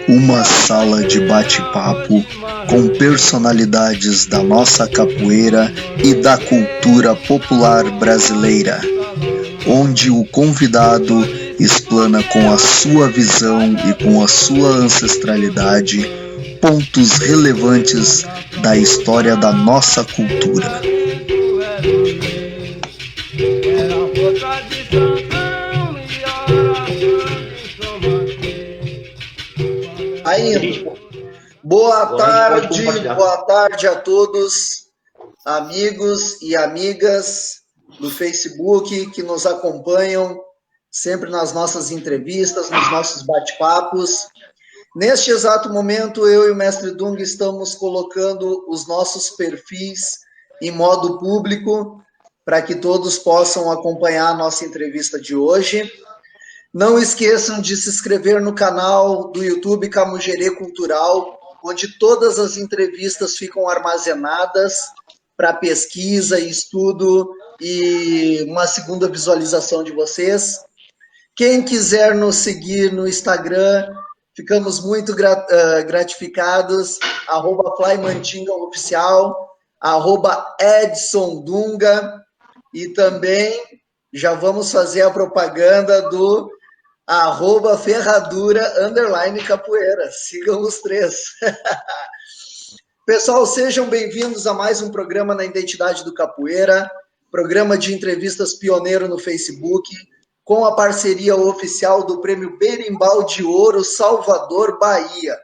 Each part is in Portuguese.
Uma sala de bate-papo com personalidades da nossa capoeira e da cultura popular brasileira, onde o convidado explana com a sua visão e com a sua ancestralidade pontos relevantes da história da nossa cultura. Aí, boa tarde a todos, amigos e amigas do Facebook que nos acompanham sempre nas nossas entrevistas, nos nossos bate-papos. Neste exato momento, eu e o Mestre Dunga estamos colocando os nossos perfis em modo público para que todos possam acompanhar a nossa entrevista de hoje. Não esqueçam de se inscrever no canal do YouTube Camugere Cultural, onde todas as entrevistas ficam armazenadas para pesquisa e estudo e uma segunda visualização de vocês. Quem quiser nos seguir no Instagram, ficamos muito gratificados, @FlyMantingaOficial, @EdsonDunga, e também já vamos fazer a propaganda do @Ferradura_Capoeira. Sigam os três. Pessoal, sejam bem-vindos a mais um programa na Identidade do Capoeira, programa de entrevistas pioneiro no Facebook, com a parceria oficial do Prêmio Berimbau de Ouro Salvador, Bahia.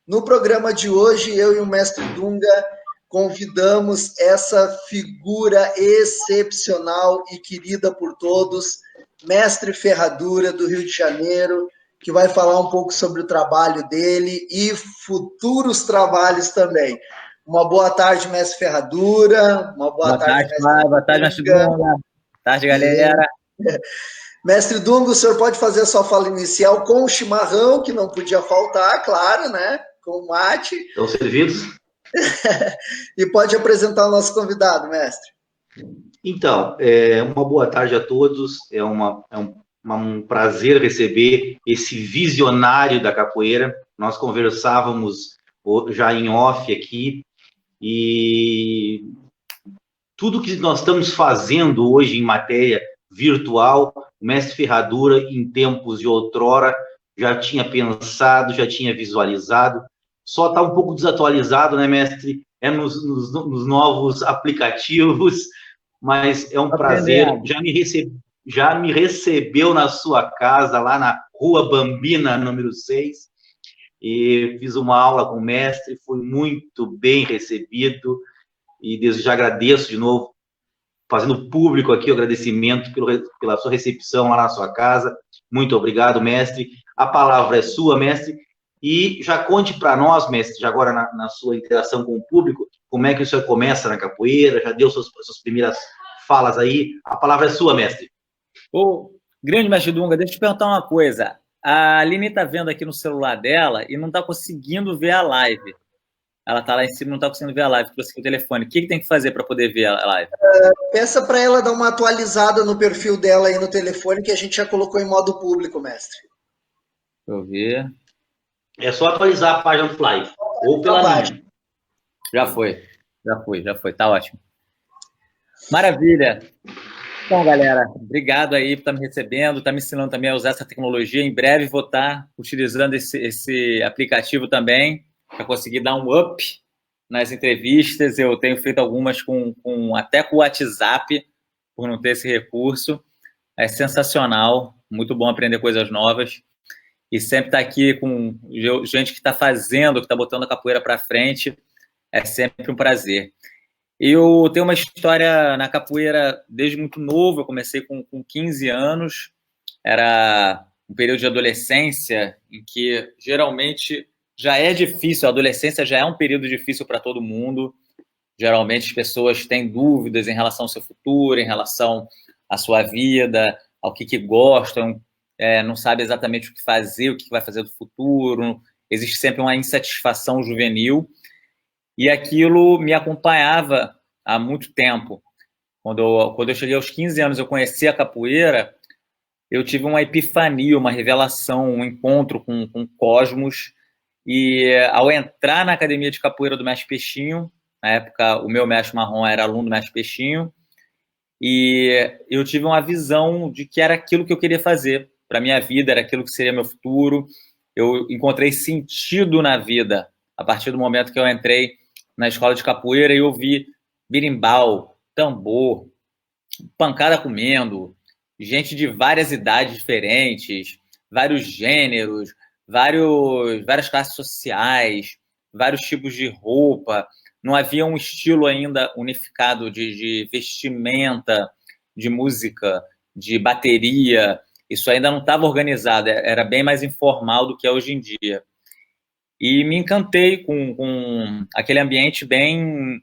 No programa de hoje, eu e o Mestre Dunga convidamos essa figura excepcional e querida por todos, Mestre Ferradura, do Rio de Janeiro, que vai falar um pouco sobre o trabalho dele e futuros trabalhos também. Uma boa tarde, Mestre Ferradura. Uma boa tarde, Mestre Dunga. Boa tarde, Mestre Dunga. Boa tarde, galera. Mestre Dunga, o senhor pode fazer a sua fala inicial com o chimarrão, que não podia faltar, claro, né? Com o mate. Estão servidos? E pode apresentar o nosso convidado, mestre. Então, uma boa tarde a todos. É um prazer receber esse visionário da capoeira. Nós conversávamos já em off aqui, e tudo que nós estamos fazendo hoje em matéria virtual, o Mestre Ferradura, em tempos de outrora, já tinha pensado, já tinha visualizado. Só está um pouco desatualizado, né, mestre? Nos novos aplicativos, mas é um prazer. Já me recebeu na sua casa, lá na Rua Bambina, número 6, e fiz uma aula com o mestre, fui muito bem recebido, e desde já agradeço de novo, fazendo público aqui o agradecimento pela sua recepção lá na sua casa. Muito obrigado, mestre. A palavra é sua, mestre. E já conte para nós, mestre, já agora na sua interação com o público, como é que o senhor começa na capoeira, já deu suas primeiras falas aí. A palavra é sua, mestre. Ô, grande Mestre Dunga, deixa eu te perguntar uma coisa. A Aline está vendo aqui no celular dela e não está conseguindo ver a live. Ela está lá em cima e não está conseguindo ver a live, trouxe aqui o telefone. O que tem que fazer para poder ver a live? Peça para ela dar uma atualizada no perfil dela aí no telefone, que a gente já colocou em modo público, mestre. Deixa eu ver. É só atualizar a página do Fly, ou pela minha. Já foi, tá ótimo. Maravilha. Então, galera, obrigado aí por estar me recebendo, estar me ensinando também a usar essa tecnologia. Em breve vou estar utilizando esse aplicativo também, para conseguir dar um up nas entrevistas. Eu tenho feito algumas até com o WhatsApp, por não ter esse recurso. É sensacional, muito bom aprender coisas novas. E sempre estar aqui com gente que está fazendo, que está botando a capoeira para frente, é sempre um prazer. Eu tenho uma história na capoeira desde muito novo. Eu comecei com 15 anos, era um período de adolescência em que geralmente já é difícil, a adolescência já é um período difícil para todo mundo. Geralmente as pessoas têm dúvidas em relação ao seu futuro, em relação à sua vida, ao que gostam, não sabe exatamente o que fazer, o que vai fazer do futuro. Existe sempre uma insatisfação juvenil. E aquilo me acompanhava há muito tempo. Quando eu cheguei aos 15 anos, eu conheci a capoeira, eu tive uma epifania, uma revelação, um encontro com o cosmos, E ao entrar na academia de capoeira do Mestre Peixinho, na época o meu mestre marrom era aluno do Mestre Peixinho, e eu tive uma visão de que era aquilo que eu queria fazer para minha vida, era aquilo que seria meu futuro. Eu encontrei sentido na vida a partir do momento que eu entrei na escola de capoeira e eu vi berimbau, tambor, pancada comendo, gente de várias idades diferentes, vários gêneros, várias classes sociais, vários tipos de roupa. Não havia um estilo ainda unificado de vestimenta, de música, de bateria. Isso ainda não estava organizado, era bem mais informal do que é hoje em dia. E me encantei com aquele ambiente bem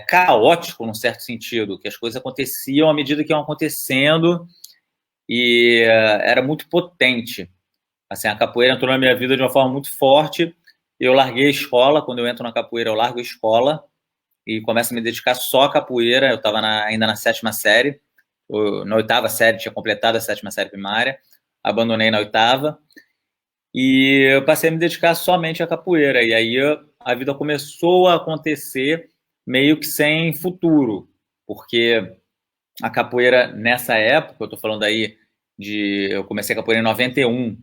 caótico, num certo sentido, que as coisas aconteciam à medida que iam acontecendo e era muito potente. Assim, a capoeira entrou na minha vida de uma forma muito forte. Eu larguei a escola. Quando eu entro na capoeira, eu largo a escola e começo a me dedicar só à capoeira. Eu estava ainda na 7ª série. Na 8ª série, tinha completado a 7ª série primária. Abandonei na 8ª. E eu passei a me dedicar somente à capoeira. E aí a vida começou a acontecer meio que sem futuro. Porque a capoeira, nessa época, eu estou falando aí eu comecei a capoeira em 91.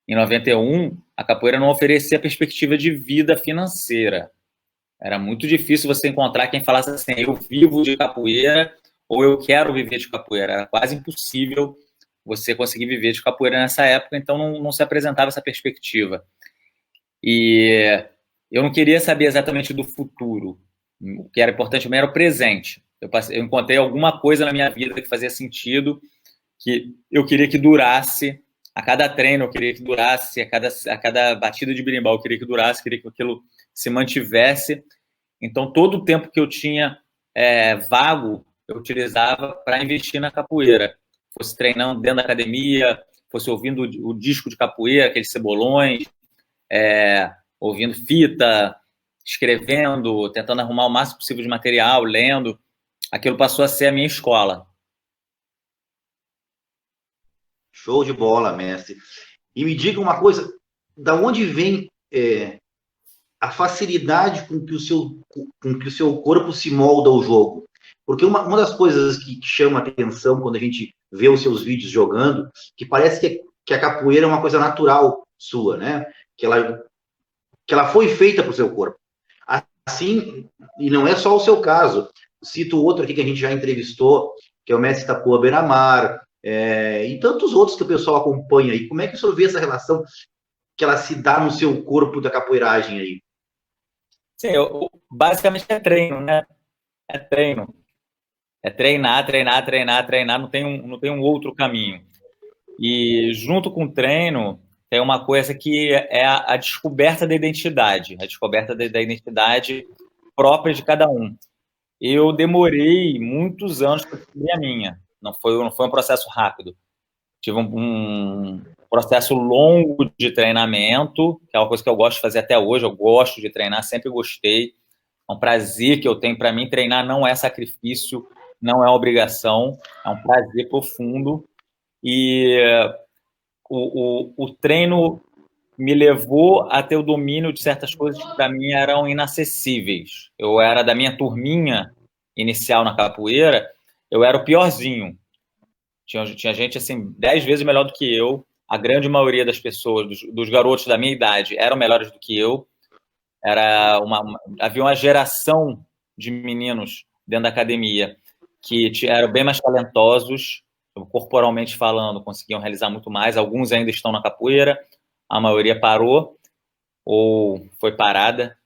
Em 91, a capoeira não oferecia perspectiva de vida financeira. Era muito difícil você encontrar quem falasse assim, eu vivo de capoeira ou eu quero viver de capoeira. Era quase impossível você conseguir viver de capoeira nessa época, então não se apresentava essa perspectiva. E eu não queria saber exatamente do futuro. O que era importante também era o presente. Eu encontrei alguma coisa na minha vida que fazia sentido, que eu queria que durasse. A cada treino eu queria que durasse, a cada batida de berimbau eu queria que durasse, queria que aquilo se mantivesse. Então, todo o tempo que eu tinha vago, eu utilizava para investir na capoeira. Fosse treinando dentro da academia, fosse ouvindo o disco de capoeira, aqueles cebolões, ouvindo fita, escrevendo, tentando arrumar o máximo possível de material, lendo. Aquilo passou a ser a minha escola. Show de bola, mestre. E me diga uma coisa, da onde vem a facilidade com que o seu corpo se molda ao jogo? Porque uma das coisas que chama a atenção quando a gente vê os seus vídeos jogando, que parece que a capoeira é uma coisa natural sua, né? Que ela foi feita para o seu corpo. Assim, e não é só o seu caso. Cito outro aqui que a gente já entrevistou, que é o mestre Tapuã Beramar, e tantos outros que o pessoal acompanha aí. Como é que o senhor vê essa relação que ela se dá no seu corpo da capoeiragem aí? Sim, basicamente é treino, né? É treino. É treinar, treinar, treinar, treinar, não tem um outro caminho. E junto com o treino, tem uma coisa que é a descoberta da identidade, a descoberta da identidade própria de cada um. Eu demorei muitos anos para descobrir a minha. Não foi um processo rápido. Tive um processo longo de treinamento, que é uma coisa que eu gosto de fazer até hoje. Eu gosto de treinar, sempre gostei. É um prazer que eu tenho. Para mim, treinar não é sacrifício, não é obrigação, é um prazer profundo. E o treino me levou a ter o domínio de certas coisas que para mim eram inacessíveis. Eu era da minha turminha inicial na capoeira, eu era o piorzinho. Tinha gente assim 10 vezes melhor do que eu. A grande maioria das pessoas, dos garotos da minha idade, eram melhores do que eu. Havia uma geração de meninos dentro da academia que eram bem mais talentosos, corporalmente falando, conseguiam realizar muito mais. Alguns ainda estão na capoeira, a maioria parou ou foi parada.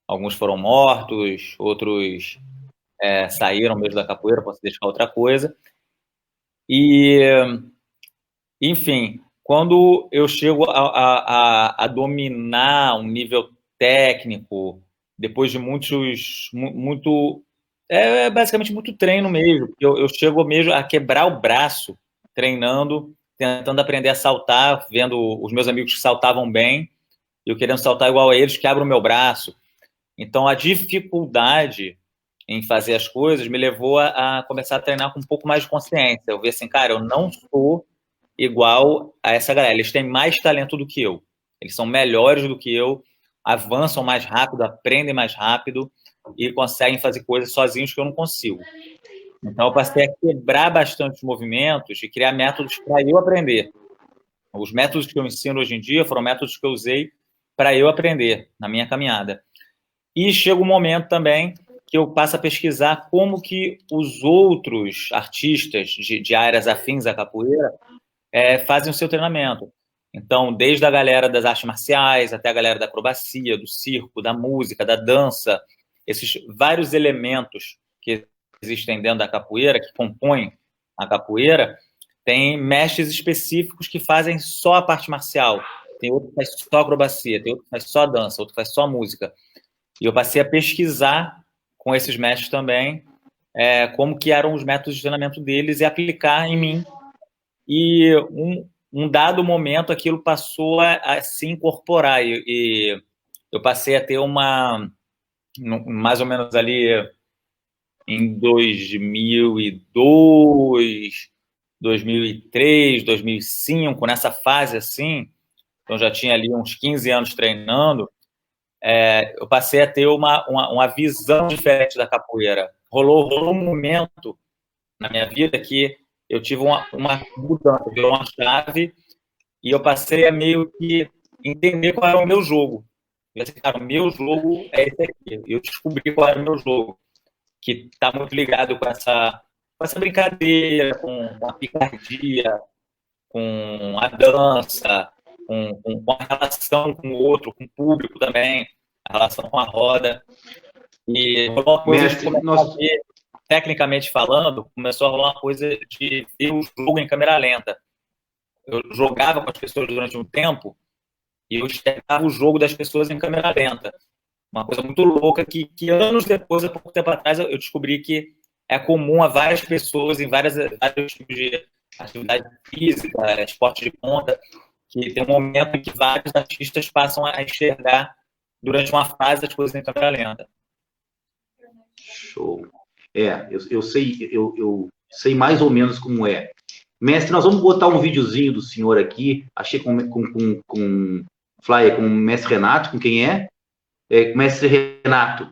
Alguns foram mortos, outros saíram mesmo da capoeira para se dedicar a outra coisa. E, enfim, quando eu chego a dominar um nível técnico, depois de basicamente muito treino mesmo, eu chego mesmo a quebrar o braço treinando, tentando aprender a saltar, vendo os meus amigos que saltavam bem, e eu querendo saltar igual a eles, quebro o meu braço. Então, a dificuldade em fazer as coisas me levou a começar a treinar com um pouco mais de consciência. Eu vi assim, cara, eu não sou igual a essa galera, eles têm mais talento do que eu. Eles são melhores do que eu, avançam mais rápido, aprendem mais rápido e conseguem fazer coisas sozinhos que eu não consigo. Então, eu passei a quebrar bastante os movimentos e criar métodos para eu aprender. Os métodos que eu ensino hoje em dia foram métodos que eu usei para eu aprender na minha caminhada. E chega um momento também que eu passo a pesquisar como que os outros artistas de áreas afins à capoeira fazem o seu treinamento. Então, desde a galera das artes marciais até a galera da acrobacia, do circo, da música, da dança, esses vários elementos que existem dentro da capoeira, que compõem a capoeira, tem mestres específicos que fazem só a parte marcial, tem outro que faz só acrobacia, tem outro que faz só dança, outro que faz só música. E eu passei a pesquisar com esses mestres também como que eram os métodos de treinamento deles e aplicar em mim. E um dado momento aquilo passou a se incorporar e eu passei a ter mais ou menos ali em 2002, 2003, 2005, nessa fase assim, então já tinha ali uns 15 anos treinando, eu passei a ter uma visão diferente da capoeira. Rolou um momento na minha vida que eu tive uma mudança, virou uma chave, e eu passei a meio que entender qual era o meu jogo. Eu disse, cara, o meu jogo é esse aqui. Eu descobri qual era o meu jogo, que está muito ligado com essa brincadeira, com a picardia, com a dança, com a relação com o outro, com o público também, a relação com a roda. E uma coisa de começar a ver, tecnicamente falando, começou a rolar uma coisa de ver o jogo em câmera lenta. Eu jogava com as pessoas durante um tempo e eu enxergava o jogo das pessoas em câmera lenta. Uma coisa muito louca que anos depois, há pouco tempo atrás, eu descobri que é comum a várias pessoas em vários tipos de atividade física, esporte de ponta, que tem um momento em que vários artistas passam a enxergar durante uma fase as coisas em câmera lenta. Show. Eu sei mais ou menos como é. Mestre, nós vamos botar um videozinho do senhor aqui, achei com Flyer, com o mestre Renato, com quem é? Com o mestre Renato.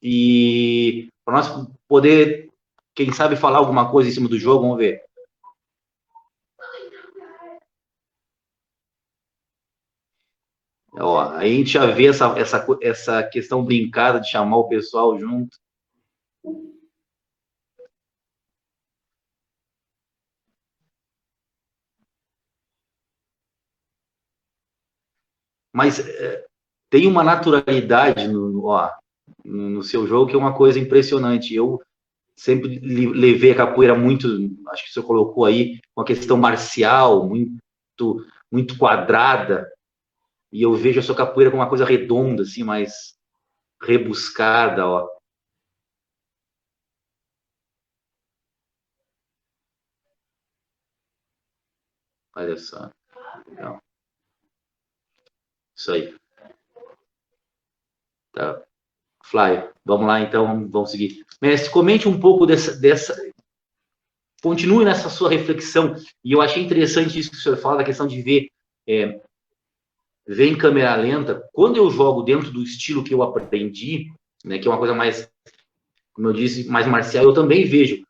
E para nós poder, quem sabe, falar alguma coisa em cima do jogo, vamos ver. Ó, aí a gente já vê essa questão brincada de chamar o pessoal junto. Mas tem uma naturalidade no seu jogo que é uma coisa impressionante. Eu sempre levei a capoeira muito, acho que o senhor colocou aí, uma questão marcial, muito quadrada, e eu vejo a sua capoeira como uma coisa redonda, assim, mais rebuscada, ó. Olha só. Legal. Isso aí. Tá. Flávio, vamos lá, então, vamos seguir. Mestre, comente um pouco dessa... Continue nessa sua reflexão, e eu achei interessante isso que o senhor fala, da questão de ver em câmera lenta. Quando eu jogo dentro do estilo que eu aprendi, né, que é uma coisa mais, como eu disse, mais marcial, eu também vejo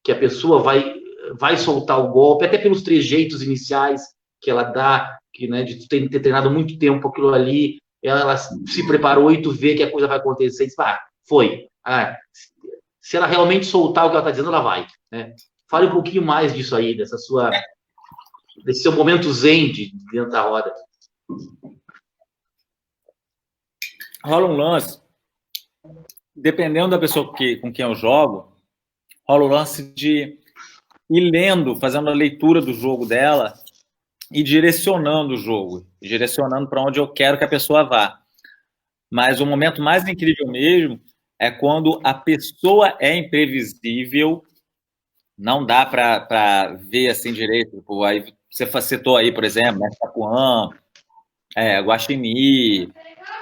que a pessoa vai soltar o golpe, até pelos trejeitos iniciais que ela dá, né, de ter treinado muito tempo aquilo ali, ela se preparou e tu vê que a coisa vai acontecer, e diz, foi. Se ela realmente soltar o que ela está dizendo, ela vai. Né? Fale um pouquinho mais disso aí, desse seu momento zen dentro da roda. Rola um lance, dependendo da pessoa com quem eu jogo, rola o lance de ir lendo, fazendo a leitura do jogo dela e direcionando o jogo, direcionando para onde eu quero que a pessoa vá. Mas o momento mais incrível mesmo é quando a pessoa é imprevisível, não dá para ver assim direito. Aí você citou aí, por exemplo, né, Tapuã, Guaxinim,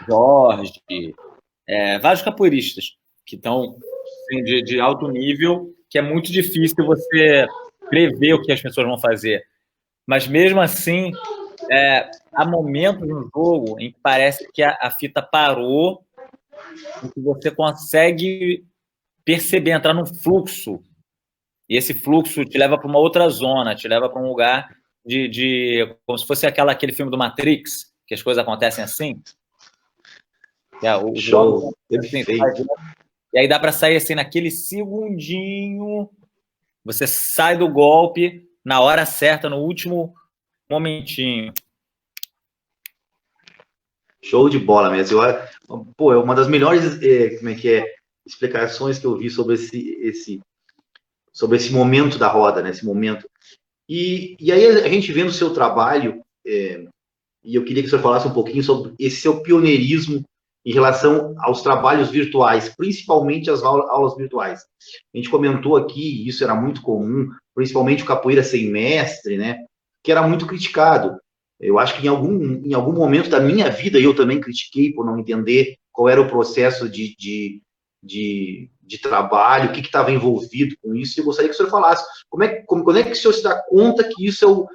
Jorge, vários capoeiristas que estão assim, de alto nível, que é muito difícil você prever o que as pessoas vão fazer. Mas mesmo assim, há momentos no jogo em que parece que a fita parou, em que você consegue perceber, entrar num fluxo, e esse fluxo te leva para uma outra zona, te leva para um lugar como se fosse aquele filme do Matrix, que as coisas acontecem assim. Show, perfeito. E aí dá para sair assim, naquele segundinho, você sai do golpe na hora certa, no último momentinho. Show de bola mesmo. Pô, é uma das melhores explicações que eu vi sobre esse momento da roda, né? Esse momento. E aí a gente vendo o seu trabalho, e eu queria que o senhor falasse um pouquinho sobre esse seu pioneirismo em relação aos trabalhos virtuais, principalmente as aulas virtuais. A gente comentou aqui, isso era muito comum, principalmente o capoeira sem mestre, né? Que era muito criticado. Eu acho que em algum momento da minha vida eu também critiquei por não entender qual era o processo de trabalho, o que estava envolvido com isso, e eu gostaria que o senhor falasse quando é que o senhor se dá conta que isso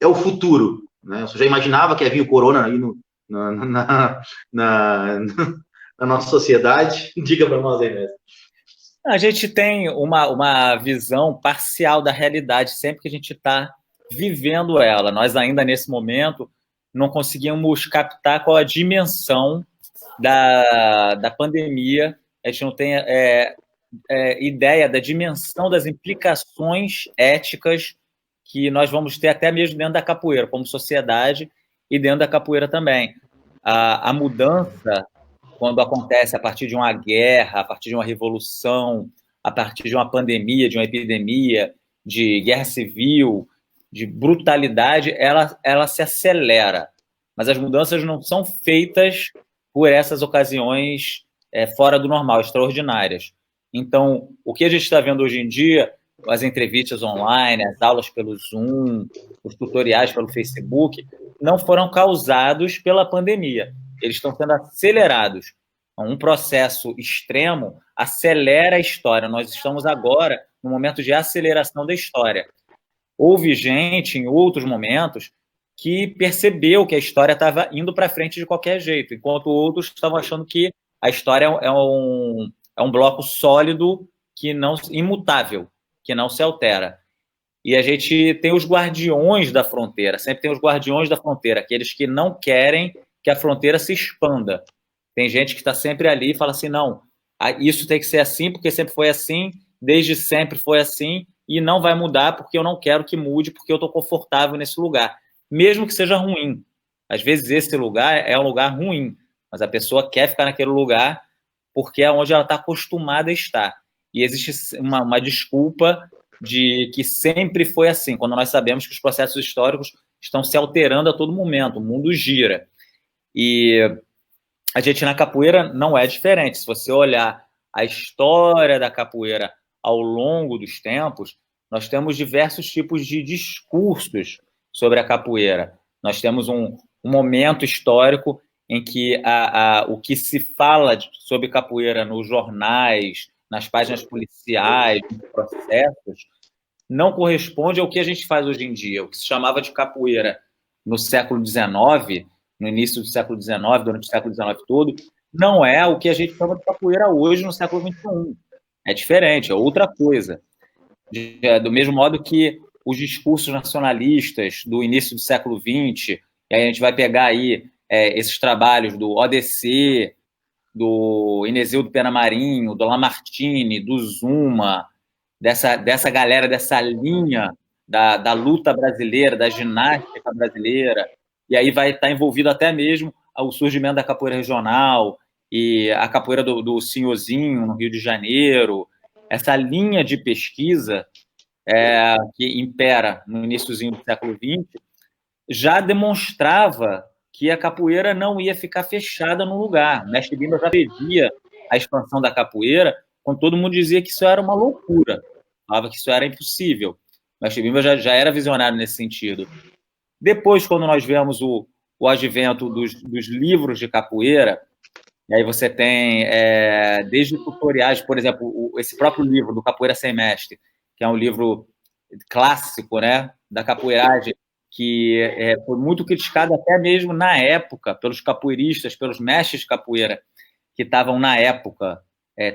é o futuro, né? O senhor já imaginava que havia o corona aí na nossa sociedade? Diga para nós aí mesmo. A gente tem uma visão parcial da realidade sempre que a gente está vivendo ela. Nós ainda, nesse momento, não conseguimos captar qual a dimensão da pandemia. A gente não tem ideia da dimensão das implicações éticas que nós vamos ter até mesmo dentro da capoeira, como sociedade, e dentro da capoeira também. A mudança, quando acontece a partir de uma guerra, a partir de uma revolução, a partir de uma pandemia, de uma epidemia, de guerra civil, de brutalidade, ela se acelera. Mas as mudanças não são feitas por essas ocasiões fora do normal, extraordinárias. Então, o que a gente está vendo hoje em dia, as entrevistas online, as aulas pelo Zoom, os tutoriais pelo Facebook, não foram causados pela pandemia. Eles estão sendo acelerados. Um processo extremo acelera a história. Nós estamos agora no momento de aceleração da história. Houve gente, em outros momentos, que percebeu que a história estava indo para frente de qualquer jeito, enquanto outros estavam achando que a história é um bloco sólido, imutável, que não se altera. E a gente tem os guardiões da fronteira, sempre tem os guardiões da fronteira, aqueles que não querem que a fronteira se expanda. Tem gente que está sempre ali e fala assim, não, isso tem que ser assim, porque sempre foi assim, desde sempre foi assim, e não vai mudar porque eu não quero que mude, porque eu estou confortável nesse lugar, mesmo que seja ruim. Às vezes esse lugar é um lugar ruim, mas a pessoa quer ficar naquele lugar porque é onde ela está acostumada a estar. E existe uma desculpa de que sempre foi assim, quando nós sabemos que os processos históricos estão se alterando a todo momento, o mundo gira. E a gente na capoeira não é diferente. Se você olhar a história da capoeira ao longo dos tempos, nós temos diversos tipos de discursos sobre a capoeira. Nós temos um momento histórico em que o que se fala sobre capoeira nos jornais, nas páginas policiais, nos processos, não corresponde ao que a gente faz hoje em dia. O que se chamava de capoeira no século XIX, no início do século XIX, durante o século XIX todo, não é o que a gente chama de capoeira hoje no século XXI. É diferente, é outra coisa. Do mesmo modo que os discursos nacionalistas do início do século XX, e aí a gente vai pegar aí esses trabalhos do ODC, do Ineseudo Pena Marinho, do Lamartine, do Zuma, dessa galera, dessa linha da luta brasileira, da ginástica brasileira, e aí vai estar envolvido até mesmo o surgimento da capoeira regional e a capoeira do Senhorzinho, no Rio de Janeiro. Essa linha de pesquisa que impera no iníciozinho do século XX já demonstrava que a capoeira não ia ficar fechada num lugar. O mestre Bimba já previa a expansão da capoeira, quando todo mundo dizia que isso era uma loucura, falava que isso era impossível. O mestre Bimba já era visionário nesse sentido. Depois, quando nós vemos o advento dos livros de capoeira, e aí você tem desde tutoriais, por exemplo, esse próprio livro do Capoeira Sem Mestre, que é um livro clássico, né, da capoeiragem, que foi muito criticado até mesmo na época pelos capoeiristas, pelos mestres de capoeira que estavam na época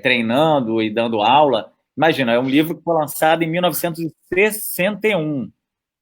treinando e dando aula. Imagina, é um livro que foi lançado em 1961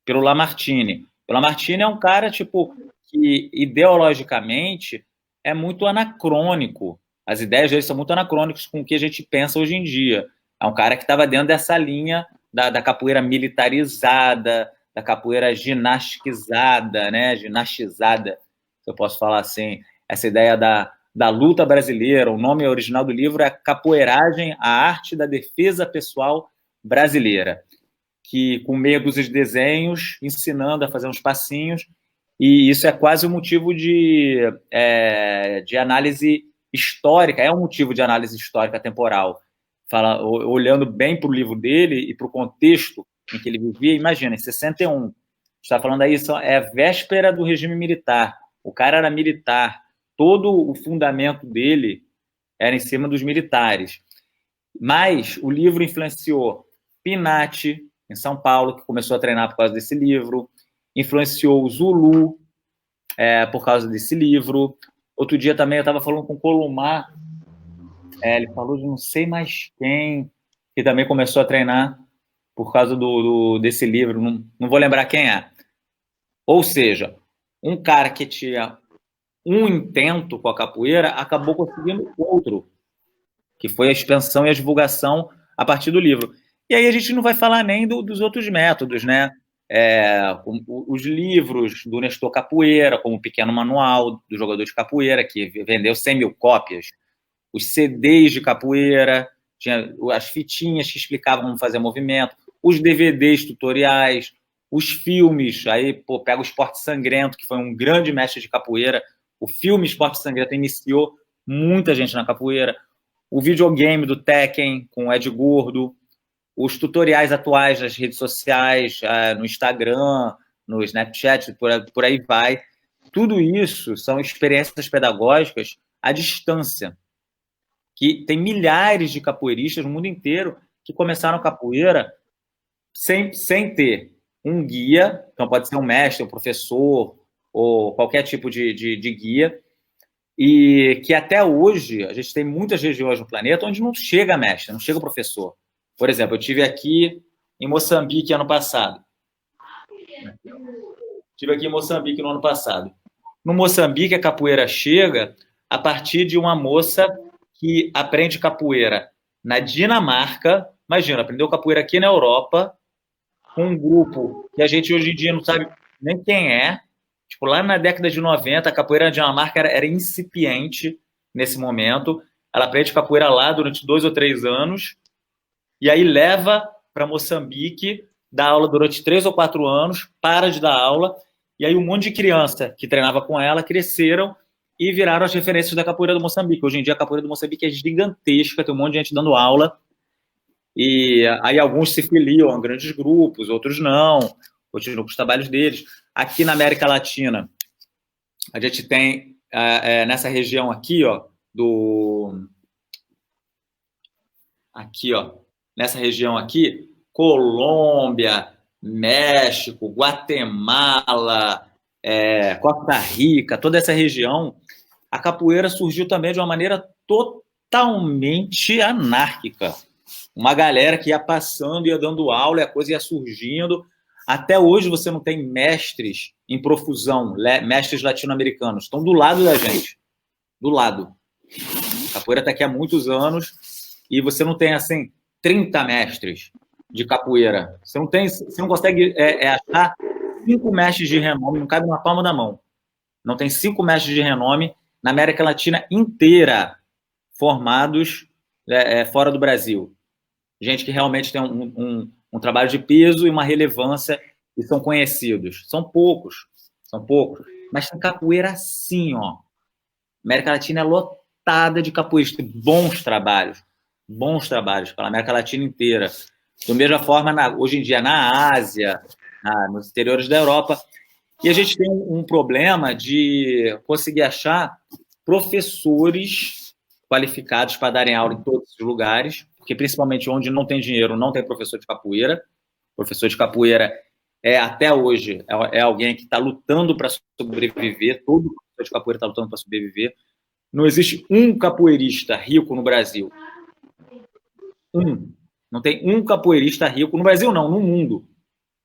pelo Lamartine. O Lamartine é um cara tipo que ideologicamente é muito anacrônico. As ideias dele são muito anacrônicas com o que a gente pensa hoje em dia. É um cara que estava dentro dessa linha da capoeira militarizada, da capoeira ginasticizada, né? Ginastizada, se eu posso falar assim. Essa ideia da luta brasileira. O nome original do livro é Capoeiragem, a Arte da Defesa Pessoal Brasileira, que com meia dúzia de desenhos, ensinando a fazer uns passinhos, e isso é quase um motivo de análise histórica, é um motivo de análise histórica temporal. Olhando bem para o livro dele e para o contexto em que ele vivia, imagina, em 61, está falando aí, é véspera do regime militar, o cara era militar, todo o fundamento dele era em cima dos militares. Mas o livro influenciou Pinati, em São Paulo, que começou a treinar por causa desse livro, influenciou o Zulu por causa desse livro. Outro dia também eu estava falando com o Colomar, ele falou de não sei mais quem, que também começou a treinar por causa desse livro, não vou lembrar quem é. Ou seja, um cara que tinha um intento com a capoeira acabou conseguindo outro, que foi a expansão e a divulgação a partir do livro. E aí a gente não vai falar nem dos outros métodos, né? Os livros do Nestor Capoeira, como o Pequeno Manual do Jogador de Capoeira, que vendeu 100 mil cópias, os CDs de capoeira, tinha as fitinhas que explicavam como fazer movimento, os DVDs tutoriais, os filmes, aí pega o Esporte Sangrento, que foi um grande mestre de capoeira, o filme Esporte Sangrento iniciou muita gente na capoeira, o videogame do Tekken com o Ed Gordo, os tutoriais atuais nas redes sociais, no Instagram, no Snapchat, por aí vai. Tudo isso são experiências pedagógicas à distância, que tem milhares de capoeiristas no mundo inteiro que começaram a capoeira sem ter um guia, então pode ser um mestre, um professor, ou qualquer tipo de guia, e que até hoje a gente tem muitas regiões no planeta onde não chega mestre, não chega professor. Por exemplo, eu estive aqui em Moçambique ano passado. Estive aqui em Moçambique no ano passado. No Moçambique, a capoeira chega a partir de uma moça que aprende capoeira na Dinamarca. Imagina, aprendeu capoeira aqui na Europa, com um grupo que a gente hoje em dia não sabe nem quem é. Tipo, lá na década de 90, a capoeira na Dinamarca era incipiente nesse momento. Ela aprende capoeira lá durante 2 ou 3 anos, e aí leva para Moçambique, dá aula durante 3 ou 4 anos, para de dar aula, e aí um monte de criança que treinava com ela cresceram e viraram as referências da capoeira do Moçambique. Hoje em dia a capoeira do Moçambique é gigantesca, tem um monte de gente dando aula, e aí alguns se filiam a grandes grupos, outros não, continuam com os trabalhos deles. Aqui na América Latina, a gente tem, nessa região aqui, nessa região aqui, Colômbia, México, Guatemala, Costa Rica, toda essa região, a capoeira surgiu também de uma maneira totalmente anárquica. Uma galera que ia passando, ia dando aula, e a coisa ia surgindo. Até hoje você não tem mestres em profusão, mestres latino-americanos. Estão do lado da gente. Do lado. A capoeira está aqui há muitos anos e você não tem, assim, 30 mestres de capoeira. Você não consegue achar 5 mestres de renome, não cabe na palma da mão. Não tem 5 mestres de renome na América Latina inteira formados fora do Brasil. Gente que realmente tem um trabalho de peso e uma relevância e são conhecidos. São poucos. Mas tem capoeira assim, ó. A América Latina é lotada de capoeiristas, bons trabalhos pela América Latina inteira. Da mesma forma, hoje em dia, na Ásia, nos interiores da Europa. E a gente tem um problema de conseguir achar professores qualificados para darem aula em todos os lugares, porque principalmente onde não tem dinheiro, não tem professor de capoeira. Professor de capoeira até hoje, é alguém que está lutando para sobreviver, todo professor de capoeira está lutando para sobreviver. Não existe um capoeirista rico no Brasil. Não tem um capoeirista rico, no Brasil não, no mundo.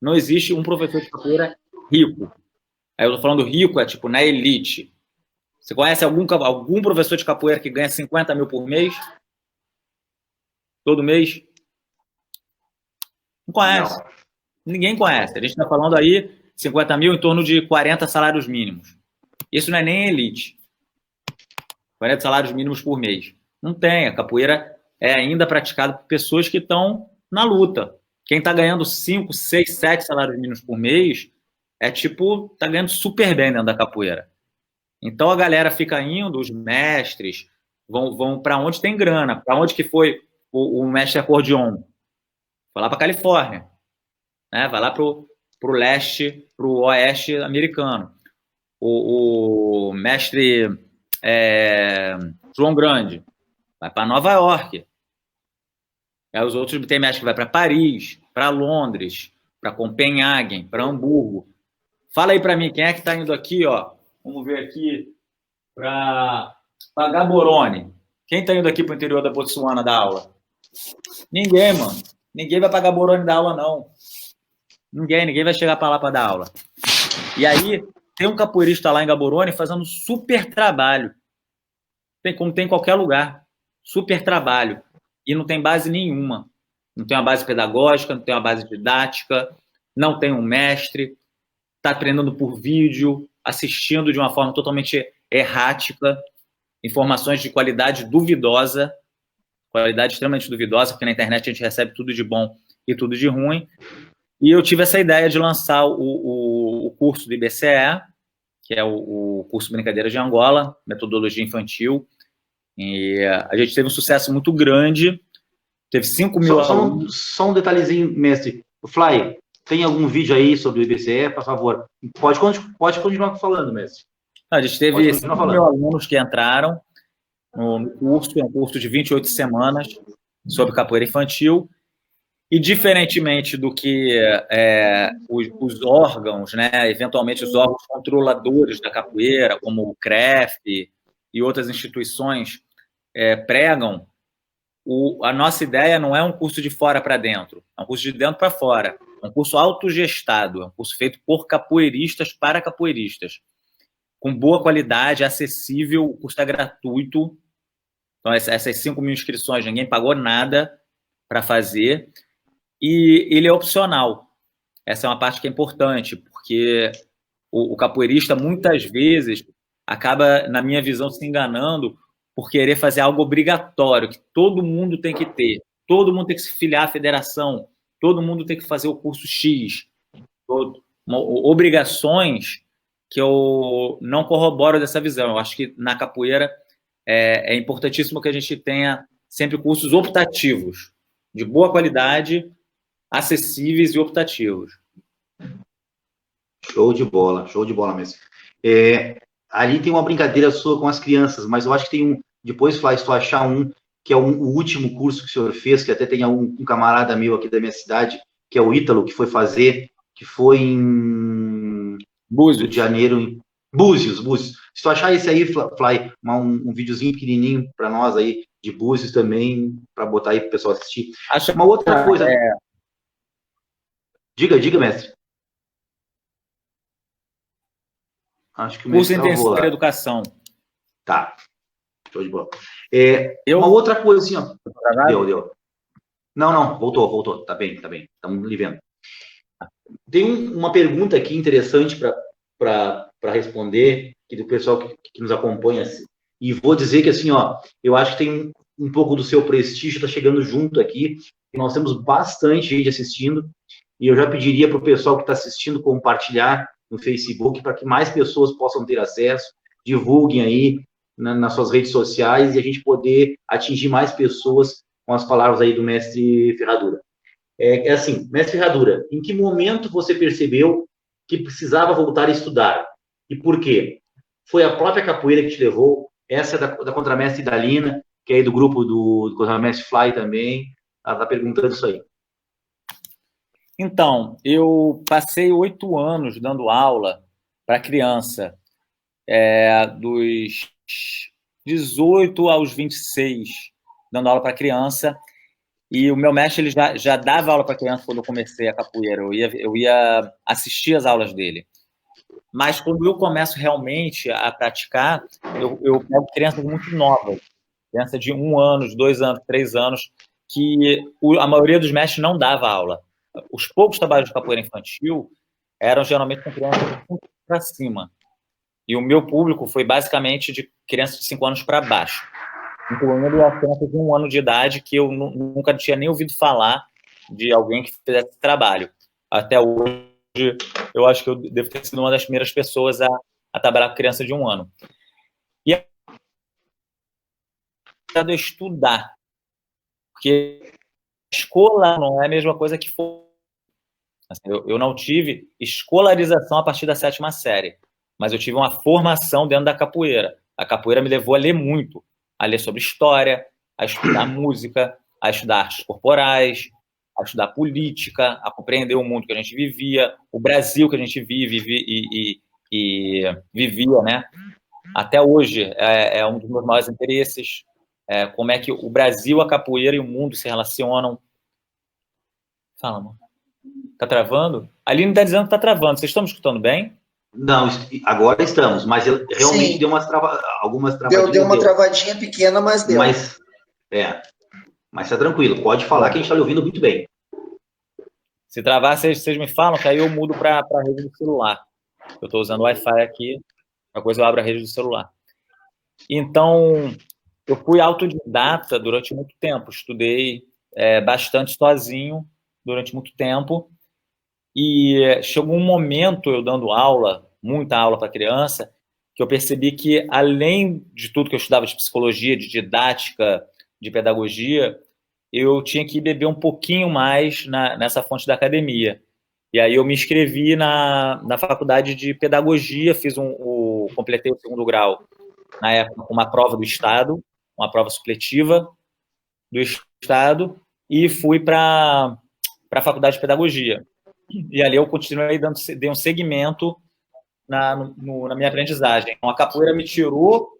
Não existe um professor de capoeira rico. Aí eu tô falando rico, tipo, na elite. Você conhece algum professor de capoeira que ganha 50 mil por mês? Todo mês? Não conhece. Não. Ninguém conhece. A gente está falando aí 50 mil em torno de 40 salários mínimos. Isso não é nem elite. 40 salários mínimos por mês. Não tem. A capoeira é ainda praticada por pessoas que estão na luta. Quem está ganhando 5, 6, 7 salários mínimos por mês está ganhando super bem dentro da capoeira. Então a galera fica indo, os mestres vão para onde tem grana. Para onde que foi o mestre acordeon? Vai lá para Califórnia, né? Vai lá para o leste, para o oeste americano. O mestre João Grande vai para Nova York. Aí os outros tem mestre que vai para Paris, para Londres, para Copenhague, para Hamburgo. Fala aí para mim, quem é que está indo aqui, ó? Vamos ver aqui para Gaborone. Quem está indo aqui para o interior da Botsuana dar aula? Ninguém, mano. Ninguém vai para Gaborone dar aula, não. Ninguém vai chegar para lá para dar aula. E aí, tem um capoeirista lá em Gaborone fazendo super trabalho. Como tem em qualquer lugar. Super trabalho. E não tem base nenhuma. Não tem uma base pedagógica, não tem uma base didática, não tem um mestre, está treinando por vídeo, assistindo de uma forma totalmente errática, informações de qualidade duvidosa, qualidade extremamente duvidosa, porque na internet a gente recebe tudo de bom e tudo de ruim. E eu tive essa ideia de lançar o curso do IBCE, que é o curso Brincadeiras de Angola, metodologia infantil. E a gente teve um sucesso muito grande, teve 5 mil alunos. Só um detalhezinho, mestre. O Fly, tem algum vídeo aí sobre o IBCE, por favor? Pode continuar falando, mestre. A gente teve 5 mil alunos que entraram no curso, é um curso de 28 semanas sobre capoeira infantil, e diferentemente do que os órgãos, né, eventualmente os órgãos controladores da capoeira, como o CREF e outras instituições pregam, a nossa ideia não é um curso de fora para dentro, é um curso de dentro para fora, é um curso autogestado, é um curso feito por capoeiristas para capoeiristas, com boa qualidade, acessível, o curso é gratuito. Então, essas 5 mil inscrições, ninguém pagou nada para fazer, e ele é opcional. Essa é uma parte que é importante, porque o capoeirista, muitas vezes, acaba, na minha visão, se enganando por querer fazer algo obrigatório, que todo mundo tem que ter. Todo mundo tem que se filiar à federação, todo mundo tem que fazer o curso X. Obrigações que eu não corroboro dessa visão. Eu acho que na capoeira é importantíssimo que a gente tenha sempre cursos optativos, de boa qualidade, acessíveis e optativos. Show de bola mesmo. Ali tem uma brincadeira sua com as crianças, mas eu acho que tem depois, Flávio, se tu achar que é o último curso que o senhor fez, que até tem um camarada meu aqui da minha cidade, que é o Ítalo, que foi fazer, que foi em Búzios, de Janeiro, em Búzios. Se tu achar esse aí, Fly, um videozinho pequenininho para nós aí, de Búzios também, para botar aí para o pessoal assistir. Uma outra coisa... Diga, mestre. Acho que o curso intensivo de educação. Tá. Show de bola. Uma outra coisa assim, ó. Deu. Não, voltou. Tá bem. Estamos lhe vendo. Tem uma pergunta aqui interessante para responder, que do pessoal que nos acompanha. E vou dizer que assim, ó, eu acho que tem um pouco do seu prestígio, tá chegando junto aqui. Nós temos bastante gente assistindo. E eu já pediria para o pessoal que está assistindo compartilhar no Facebook para que mais pessoas possam ter acesso, divulguem aí nas suas redes sociais e a gente poder atingir mais pessoas com as palavras aí do mestre Ferradura. Assim, mestre Ferradura, em que momento você percebeu que precisava voltar a estudar? E por quê? Foi a própria capoeira que te levou? Essa é da contramestre Dalina, que é aí do grupo do contramestre Fly também, ela está perguntando isso aí. Então, eu passei 8 anos dando aula para criança, dos 18 aos 26, dando aula para criança. E o meu mestre ele já dava aula para criança quando eu comecei a capoeira. Eu ia assistir as aulas dele. Mas quando eu começo realmente a praticar, eu pego crianças muito novas, criança de 1 ano, de 2 anos, 3 anos, que a maioria dos mestres não dava aula. Os poucos trabalhos de capoeira infantil eram geralmente com crianças de 5 para cima. E o meu público foi basicamente de crianças de 5 anos para baixo, incluindo as crianças de 1 ano de idade, que eu nunca tinha nem ouvido falar de alguém que fizesse esse trabalho. Até hoje, eu acho que eu devo ter sido uma das primeiras pessoas a trabalhar com criança de 1 ano. E a estudar, porque escola não é a mesma coisa que for. Assim, eu não tive escolarização a partir da 7ª série, mas eu tive uma formação dentro da capoeira. A capoeira me levou a ler muito, a ler sobre história, a estudar música, a estudar artes corporais, a estudar política, a compreender o mundo que a gente vivia, o Brasil que a gente vive e vivia, né? Até hoje é um dos meus maiores interesses, como é que o Brasil, a capoeira e o mundo se relacionam. Fala, amor. Tá travando? A Aline está dizendo que está travando. Vocês estão me escutando bem? Não, agora estamos, mas realmente deu algumas travadinhas. Deu uma travadinha pequena, mas deu. Mas tá tranquilo, pode falar que a gente está lhe ouvindo muito bem. Se travar, vocês me falam, que aí eu mudo para a rede do celular. Eu estou usando o Wi-Fi aqui, a coisa eu abro a rede do celular. Então, eu fui autodidata durante muito tempo, estudei bastante sozinho durante muito tempo, e chegou um momento, eu dando aula, muita aula para criança, que eu percebi que, além de tudo que eu estudava de psicologia, de didática, de pedagogia, eu tinha que beber um pouquinho mais nessa fonte da academia. E aí eu me inscrevi na faculdade de pedagogia, completei o 2º grau, na época, com uma prova do Estado, uma prova supletiva do Estado, e fui para a faculdade de pedagogia. E ali eu continuei dei um segmento na minha aprendizagem. Então, a capoeira me tirou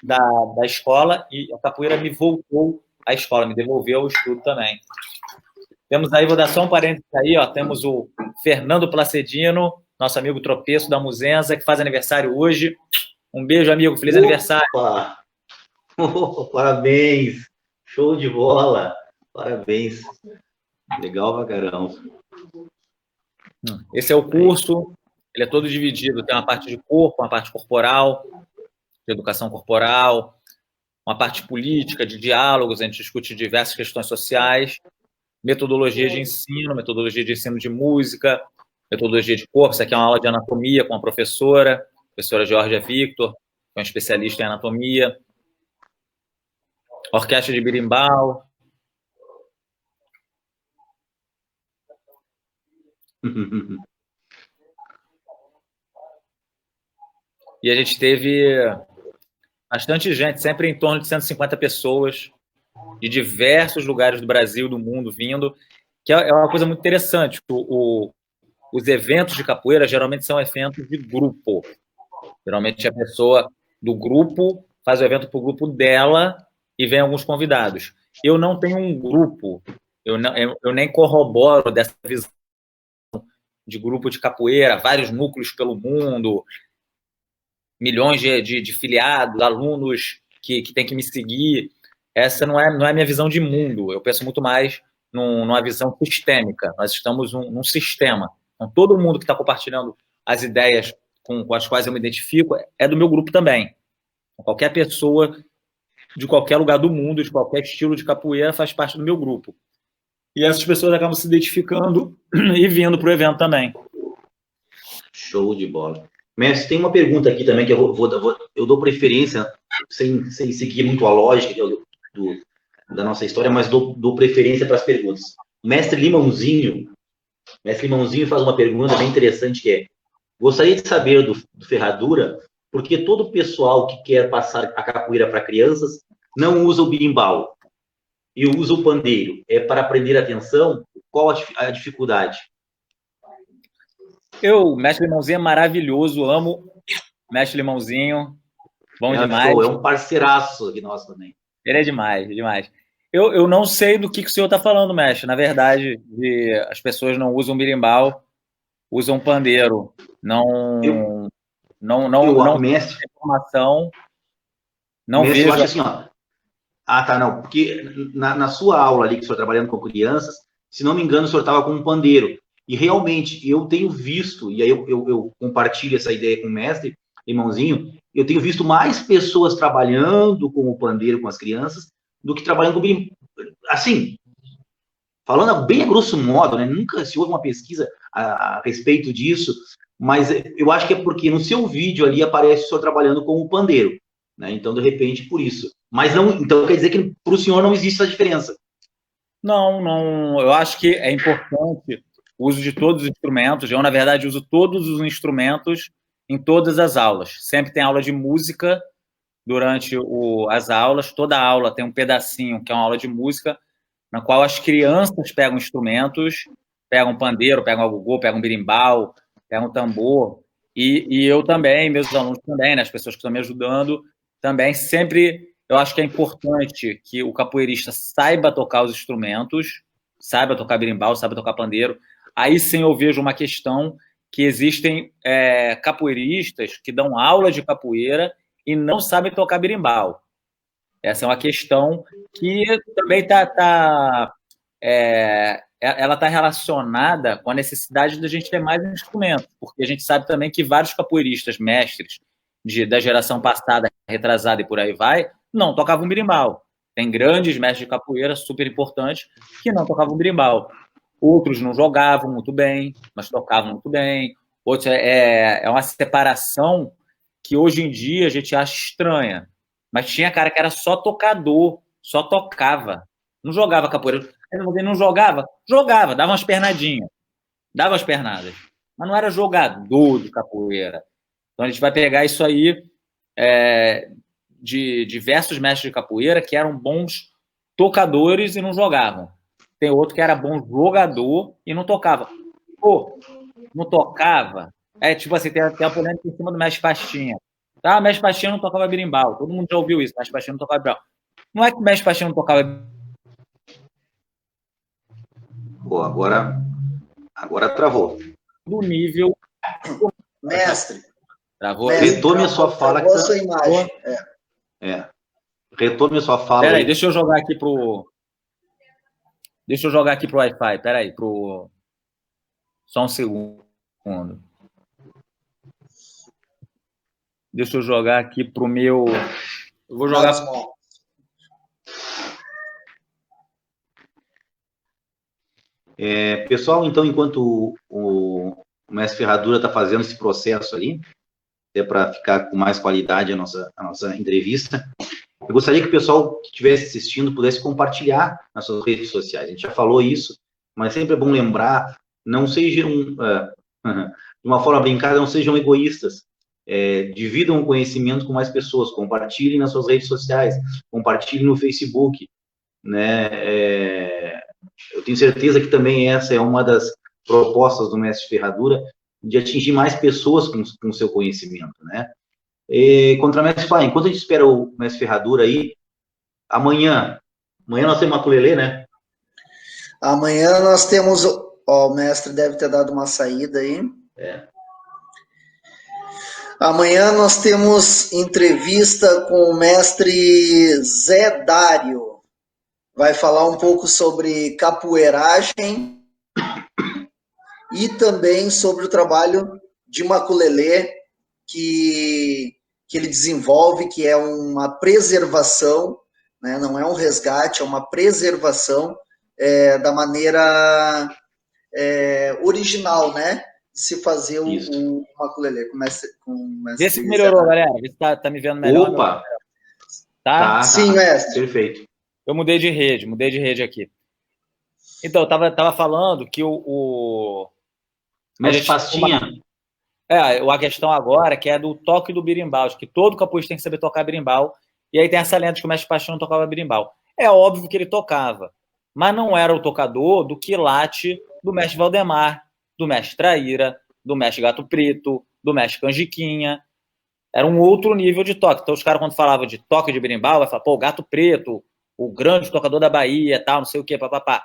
da escola e a capoeira me voltou à escola, me devolveu ao estudo também. Temos aí, vou dar só um parênteses aí, temos o Fernando Placedino, nosso amigo tropeço da Muzenza, que faz aniversário hoje. Um beijo, amigo, feliz aniversário. Parabéns, show de bola, parabéns, legal pra caramba. Esse é o curso, ele é todo dividido, tem uma parte de corpo, uma parte corporal, de educação corporal, uma parte política, de diálogos, a gente discute diversas questões sociais, metodologia de ensino de música, metodologia de corpo. Isso aqui é uma aula de anatomia com a professora Georgia Victor, que é um especialista em anatomia, orquestra de berimbau. E a gente teve bastante gente, sempre em torno de 150 pessoas, de diversos lugares do Brasil, do mundo, vindo, que é uma coisa muito interessante. Os eventos de capoeira geralmente são eventos de grupo. Geralmente a pessoa do grupo faz o evento para o grupo dela e vem alguns convidados. Eu não tenho um grupo, eu nem corroboro dessa visão de grupo de capoeira, vários núcleos pelo mundo, milhões de filiados, alunos que têm que me seguir. Essa não é a minha visão de mundo. Eu penso muito mais numa visão sistêmica. Nós estamos num sistema. Então, todo mundo que está compartilhando as ideias com as quais eu me identifico é do meu grupo também. Qualquer pessoa de qualquer lugar do mundo, de qualquer estilo de capoeira, faz parte do meu grupo. E essas pessoas acabam se identificando e vindo para o evento também. Show de bola. Mestre, tem uma pergunta aqui também que eu dou preferência, sem seguir muito a lógica da nossa história, mas dou preferência para as perguntas. Mestre Limãozinho faz uma pergunta bem interessante, que é: gostaria de saber do Ferradura por que todo o pessoal que quer passar a capoeira para crianças não usa o berimbau e usa o pandeiro? É para prender atenção? Qual a dificuldade? O Mestre Limãozinho é maravilhoso, amo Mestre Limãozinho, bom demais. Show, é um parceiraço aqui nosso também. Ele é demais, demais. Eu não sei do que o senhor está falando, mestre. Na verdade, as pessoas não usam berimbau, usam pandeiro. Não mestre, informação. Não mestre, vejo. Eu acho assim, ó. Ah, tá, não. Porque na sua aula ali, que o senhor trabalhando com crianças, se não me engano, o senhor estava com um pandeiro. E realmente, eu tenho visto, e aí eu compartilho essa ideia com o mestre, irmãozinho, eu tenho visto mais pessoas trabalhando com o pandeiro com as crianças do que trabalhando com o berimbau. Assim, falando bem a grosso modo, né? Nunca se houve uma pesquisa a respeito disso, mas eu acho que é porque no seu vídeo ali aparece o senhor trabalhando com o pandeiro, né? Então, de repente, por isso. Mas não, então quer dizer que para o senhor não existe essa diferença? Não. Eu acho que é importante o uso de todos os instrumentos. Eu, na verdade, uso todos os instrumentos em todas as aulas. Sempre tem aula de música durante as aulas. Toda aula tem um pedacinho que é uma aula de música, na qual as crianças pegam instrumentos, pegam pandeiro, pegam agogô, pegam berimbau, pegam tambor. E eu também, meus alunos também, né, as pessoas que estão me ajudando, também sempre... Eu acho que é importante que o capoeirista saiba tocar os instrumentos, saiba tocar berimbau, saiba tocar pandeiro. Aí sim eu vejo uma questão que existem capoeiristas que dão aula de capoeira e não sabem tocar berimbau. Essa é uma questão que também ela está relacionada com a necessidade da gente ter mais instrumentos, porque a gente sabe também que vários capoeiristas, mestres da geração passada, retrasada e por aí vai, não tocavam berimbau. Tem grandes mestres de capoeira super importantes que não tocavam berimbau. Outros não jogavam muito bem, mas tocavam muito bem. Outros é uma separação que hoje em dia a gente acha estranha. Mas tinha cara que era só tocador, só tocava. Não jogava capoeira. Ele não jogava? Jogava, dava umas pernadinhas. Dava as pernadas. Mas não era jogador de capoeira. Então a gente vai pegar isso aí de diversos mestres de capoeira que eram bons tocadores e não jogavam. Tem outro que era bom jogador e não tocava. Pô, não tocava? Tipo assim, tem a polêmica em cima do mestre Pastinha. Tá, o mestre Pastinha não tocava berimbau. Todo mundo já ouviu isso, o mestre Pastinha não tocava berimbau. Não é que o mestre Pastinha não tocava... Pô, agora travou. Do nível... Mestre. Travou. Retome a sua fala. Travou a sua imagem. Retome a sua fala. Peraí, deixa eu jogar aqui pro Wi-Fi. Peraí, só um segundo. Deixa eu jogar aqui pro meu... Eu vou jogar... Pessoal, então, enquanto o mestre Ferradura está fazendo esse processo ali, até para ficar com mais qualidade a nossa entrevista, eu gostaria que o pessoal que estivesse assistindo pudesse compartilhar nas suas redes sociais. A gente já falou isso, mas sempre é bom lembrar, não sejam, de uma forma brincada, não sejam egoístas. Dividam o conhecimento com mais pessoas, compartilhem nas suas redes sociais, compartilhem no Facebook, né? Eu tenho certeza que também essa é uma das propostas do mestre Ferradura, de atingir mais pessoas com o seu conhecimento, né? Contra o mestre Fá, enquanto a gente espera o mestre Ferradura aí, amanhã nós temos Maculelê, né? Amanhã nós temos, o mestre deve ter dado uma saída aí. Amanhã nós temos entrevista com o mestre Zé Dário. Vai falar um pouco sobre capoeiragem e também sobre o trabalho de maculelê que ele desenvolve, que é uma preservação, né? Não é um resgate, é uma preservação da maneira original, né? De se fazer o maculelê. Vê se melhorou, galera. Vê se tá me vendo melhor. Opa! Tá? Sim, mestre. Perfeito. Eu mudei de rede aqui. Então, eu tava falando que o Mestre Pastinha. A questão agora que é do toque do berimbau, que todo capoeirista tem que saber tocar berimbau, e aí tem essa lenda de que o mestre Pastinha não tocava berimbau. É óbvio que ele tocava, mas não era o tocador do quilate do mestre Valdemar, do mestre Traíra, do mestre Gato Preto, do mestre Canjiquinha. Era um outro nível de toque. Então, os caras, quando falavam de toque de berimbau, vai falar, pô, o Gato Preto, o grande tocador da Bahia, tal, não sei o quê, papapá.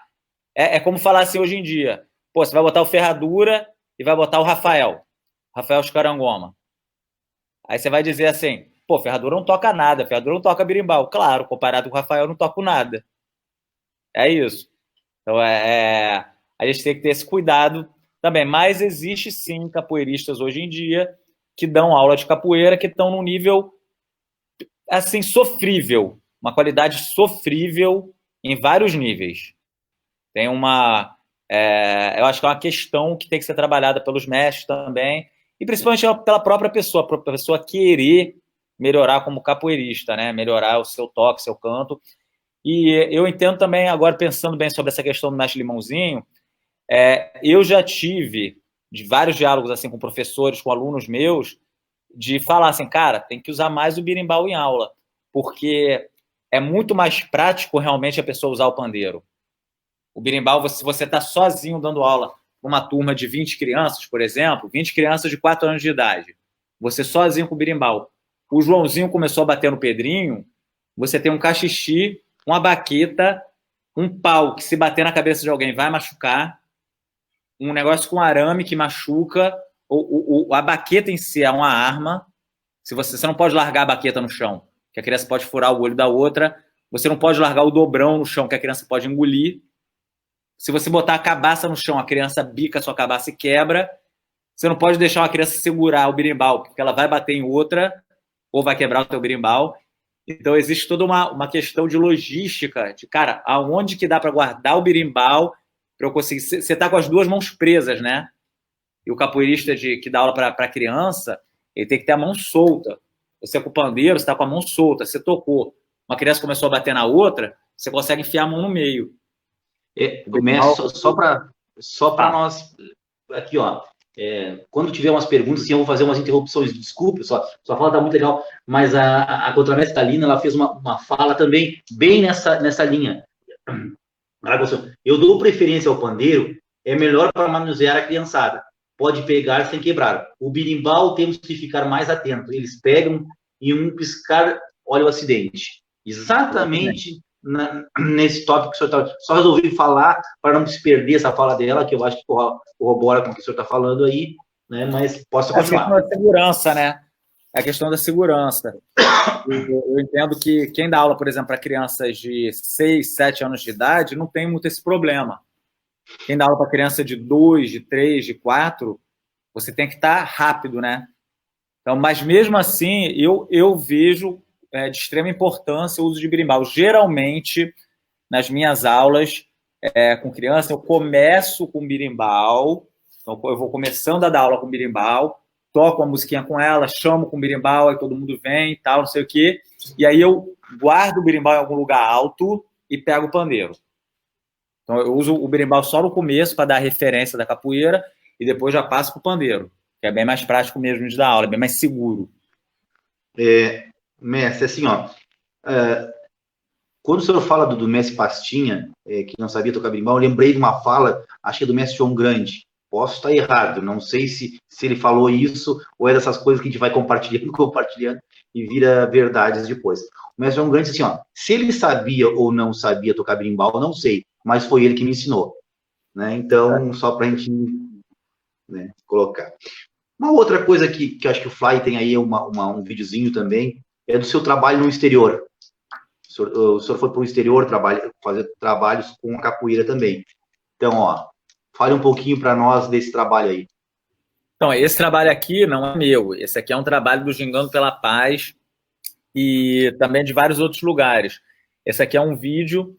É como falar assim hoje em dia. Pô, você vai botar o Ferradura e vai botar o Rafael Scarangoma. Aí você vai dizer assim, pô, Ferradura não toca nada, Ferradura não toca berimbau. Claro, comparado com o Rafael, eu não toco nada. É isso. Então, a gente tem que ter esse cuidado também. Mas existe, sim, capoeiristas hoje em dia que dão aula de capoeira que estão num nível, assim, sofrível. Uma qualidade sofrível em vários níveis. Tem uma... eu acho que é uma questão que tem que ser trabalhada pelos mestres também, e principalmente pela própria pessoa, para a pessoa querer melhorar como capoeirista, né? Melhorar o seu toque, seu canto. E eu entendo também, agora pensando bem sobre essa questão do mestre Limãozinho, eu já tive de vários diálogos assim com professores, com alunos meus, de falar assim, cara, tem que usar mais o berimbau em aula, porque é muito mais prático realmente a pessoa usar o pandeiro. O berimbau, se você está sozinho dando aula uma turma de 20 crianças, por exemplo, 20 crianças de 4 anos de idade, você sozinho com o berimbau. O Joãozinho começou a bater no Pedrinho, você tem um cachixi, uma baqueta, um pau que se bater na cabeça de alguém vai machucar, um negócio com arame que machuca, a baqueta em si é uma arma, você não pode largar a baqueta no chão, que a criança pode furar o olho da outra, você não pode largar o dobrão no chão, que a criança pode engolir. Se você botar a cabaça no chão, a criança bica a sua cabaça e quebra. Você não pode deixar uma criança segurar o berimbau, porque ela vai bater em outra ou vai quebrar o teu berimbau. Então, existe toda uma questão de logística, de, cara, aonde que dá para guardar o berimbau para eu conseguir... Você está com as duas mãos presas, né? E o capoeirista que dá aula para criança, ele tem que ter a mão solta. Você com o pandeiro, você está com a mão solta, você tocou. Uma criança começou a bater na outra, você consegue enfiar a mão no meio. Mestre, só para nós aqui, ó, quando tiver umas perguntas, assim, eu vou fazer umas interrupções, desculpe, sua fala está muito legal, mas a contramestre Thalina, ela fez uma fala também bem nessa linha. Eu dou preferência ao pandeiro, é melhor para manusear a criançada, pode pegar sem quebrar. O berimbau temos que ficar mais atento, eles pegam e um piscar, olha o acidente. Exatamente nesse tópico que o senhor está... Só resolvi falar para não se perder essa fala dela, que eu acho que corrobora com o que o senhor está falando aí, né? Mas posso continuar. A questão da segurança, né? A questão da segurança. Eu entendo que quem dá aula, por exemplo, para crianças de 6, 7 anos de idade, não tem muito esse problema. Quem dá aula para criança de 2, de 3, de 4, você tem que estar rápido, né? Então, mas mesmo assim, eu vejo de extrema importância o uso de berimbau. Geralmente, nas minhas aulas com criança, eu começo com berimbau, então eu vou começando a dar aula com berimbau, toco uma musiquinha com ela, chamo com berimbau, aí todo mundo vem e tal, não sei o quê, e aí eu guardo o berimbau em algum lugar alto e pego o pandeiro. Então, eu uso o berimbau só no começo para dar a referência da capoeira e depois já passo para o pandeiro, que é bem mais prático mesmo de dar aula, é bem mais seguro. Mestre, assim, ó, quando o senhor fala do mestre Pastinha, que não sabia tocar berimbau, eu lembrei de uma fala, acho que é do mestre João Grande. Posso estar errado, não sei se ele falou isso ou é dessas coisas que a gente vai compartilhando e vira verdades depois. O mestre João Grande disse assim, ó, se ele sabia ou não sabia tocar berimbau, eu não sei, mas foi ele que me ensinou. Né? Então, só para a gente colocar. Uma outra coisa que eu acho que o Fly tem aí um videozinho também, é do seu trabalho no exterior. O senhor foi para o exterior fazer trabalhos com a capoeira também. Então, ó, fale um pouquinho para nós desse trabalho aí. Então, esse trabalho aqui não é meu. Esse aqui é um trabalho do Gingando pela Paz e também de vários outros lugares. Esse aqui é um vídeo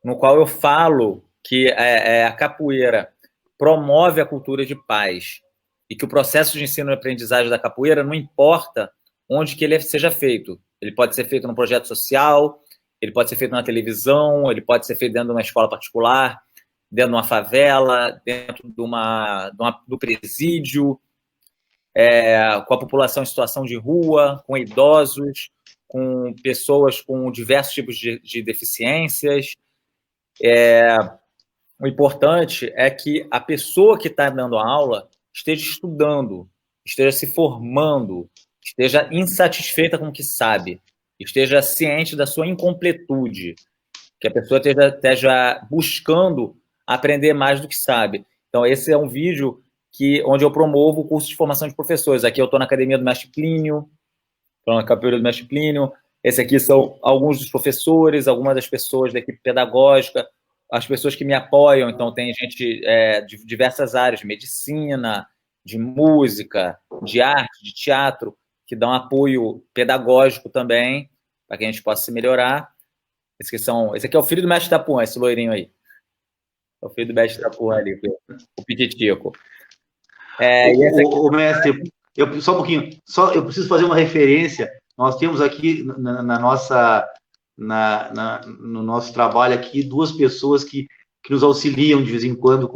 no qual eu falo que a capoeira promove a cultura de paz e que o processo de ensino e aprendizagem da capoeira não importa onde que ele seja feito. Ele pode ser feito num projeto social, ele pode ser feito na televisão, ele pode ser feito dentro de uma escola particular, dentro de uma favela, dentro do presídio, com a população em situação de rua, com idosos, com pessoas com diversos tipos de deficiências. O importante é que a pessoa que está dando a aula esteja estudando, esteja se formando, esteja insatisfeita com o que sabe, esteja ciente da sua incompletude, que a pessoa esteja buscando aprender mais do que sabe. Então, esse é um vídeo onde eu promovo o curso de formação de professores. Aqui eu estou na Academia do Mestre Plínio, estou na Capoeira do Mestre Plínio. Esse aqui são alguns dos professores, algumas das pessoas da equipe pedagógica, as pessoas que me apoiam. Então, tem gente de diversas áreas, de medicina, de música, de arte, de teatro, que dão apoio pedagógico também, para que a gente possa se melhorar. Esse aqui é o filho do mestre Tapuã, esse loirinho aí. É o filho do mestre Tapuã ali, o Pititico. O mestre, só um pouquinho, eu preciso fazer uma referência. Nós temos aqui no nosso trabalho aqui 2 pessoas que nos auxiliam de vez em quando,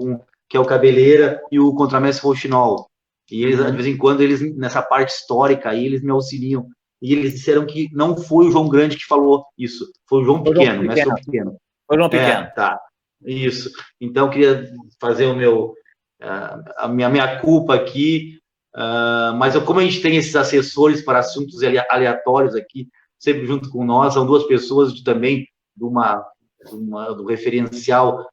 que é o Cabeleira e o contramestre Rouxinol. E eles, de vez em quando, nessa parte histórica aí, eles me auxiliam. E eles disseram que não foi o João Grande que falou isso, foi o João Pequeno, mestre João Pequeno. Foi o João Pequeno. Tá, isso. Então, eu queria fazer a minha culpa aqui, mas como a gente tem esses assessores para assuntos aleatórios aqui, sempre junto com nós, são 2 pessoas também do referencial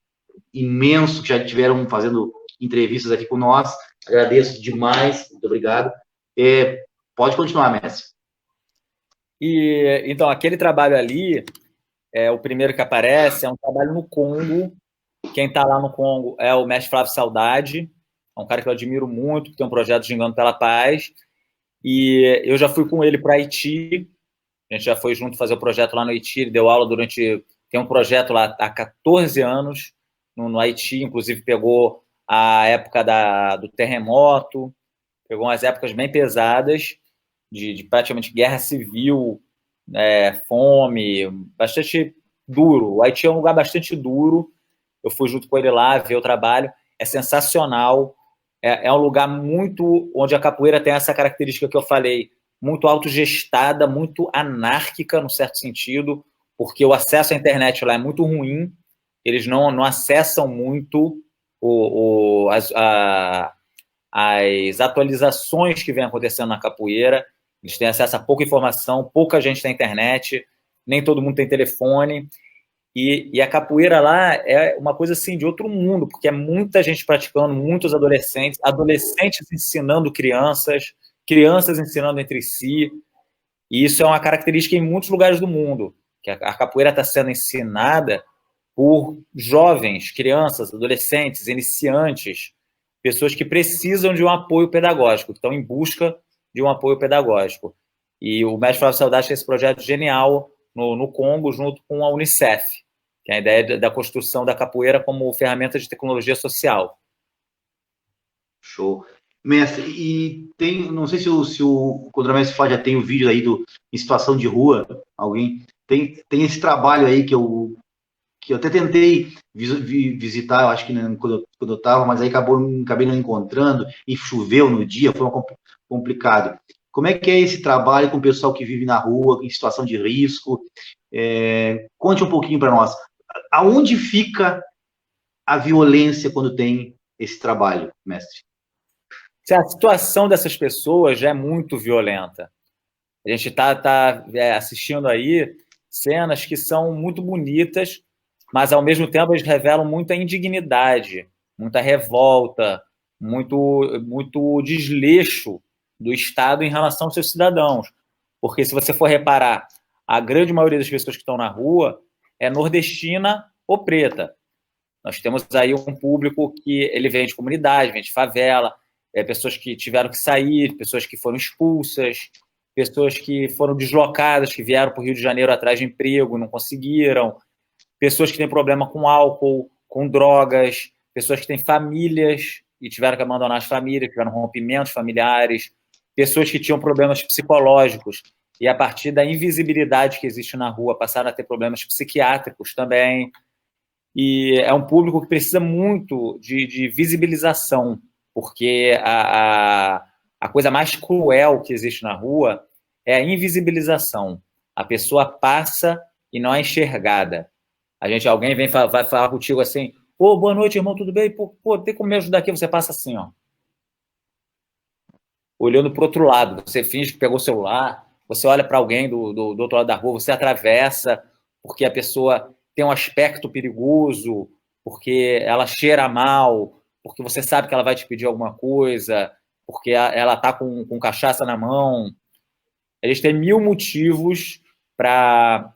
imenso, que já estiveram fazendo entrevistas aqui com nós. Agradeço demais, muito obrigado. Pode continuar, mestre. Então, aquele trabalho ali, o primeiro que aparece, é um trabalho no Congo. Quem está lá no Congo é o mestre Flávio Saudade, é um cara que eu admiro muito, que tem um projeto Gingando pela Paz, e eu já fui com ele para Haiti, a gente já foi junto fazer o projeto lá no Haiti, ele deu aula tem um projeto lá há 14 anos, no Haiti, inclusive pegou a época do terremoto, pegou umas épocas bem pesadas, de praticamente guerra civil, fome, bastante duro. O Haiti é um lugar bastante duro. Eu fui junto com ele lá ver o trabalho. É sensacional. É um lugar muito onde a capoeira tem essa característica que eu falei, muito autogestada, muito anárquica, no certo sentido, porque o acesso à internet lá é muito ruim. Eles não acessam muito as atualizações que vem acontecendo na capoeira. Eles têm acesso a pouca informação, pouca gente na internet, nem todo mundo tem telefone. E a capoeira lá é uma coisa assim de outro mundo, porque é muita gente praticando, muitos adolescentes ensinando crianças ensinando entre si. E isso é uma característica em muitos lugares do mundo, que a capoeira está sendo ensinada por jovens, crianças, adolescentes, iniciantes, pessoas que precisam de um apoio pedagógico, que estão em busca de um apoio pedagógico. E o mestre Flávio Saudade tem esse projeto genial no Congo, junto com a Unicef, que é a ideia da construção da capoeira como ferramenta de tecnologia social. Show. Mestre, e não sei se o contramestre já tem o vídeo aí em situação de rua, alguém, tem esse trabalho aí que eu até tentei visitar, eu acho que quando eu estava, mas aí acabei não encontrando, e choveu no dia, foi complicado. Como é que é esse trabalho com o pessoal que vive na rua, em situação de risco? Conte um pouquinho para nós. Aonde fica a violência quando tem esse trabalho, mestre? A situação dessas pessoas já é muito violenta. A gente está assistindo aí cenas que são muito bonitas, mas, ao mesmo tempo, eles revelam muita indignidade, muita revolta, muito desleixo do Estado em relação aos seus cidadãos. Porque, se você for reparar, a grande maioria das pessoas que estão na rua é nordestina ou preta. Nós temos aí um público que ele vem de comunidade, vem de favela, pessoas que tiveram que sair, pessoas que foram expulsas, pessoas que foram deslocadas, que vieram para o Rio de Janeiro atrás de emprego e não conseguiram, pessoas que têm problema com álcool, com drogas, pessoas que têm famílias e tiveram que abandonar as famílias, tiveram rompimentos familiares, pessoas que tinham problemas psicológicos e, a partir da invisibilidade que existe na rua, passaram a ter problemas psiquiátricos também. E é um público que precisa muito de visibilização, porque a coisa mais cruel que existe na rua é a invisibilização. A pessoa passa e não é enxergada. Alguém vai falar contigo assim, boa noite, irmão, tudo bem? Pô, tem como me ajudar aqui? Você passa assim, ó. olhando para o outro lado. Você finge que pegou o celular, você olha para alguém do outro lado da rua, você atravessa porque a pessoa tem um aspecto perigoso, porque ela cheira mal, porque você sabe que ela vai te pedir alguma coisa, porque ela está com cachaça na mão. Eles têm 1000 motivos para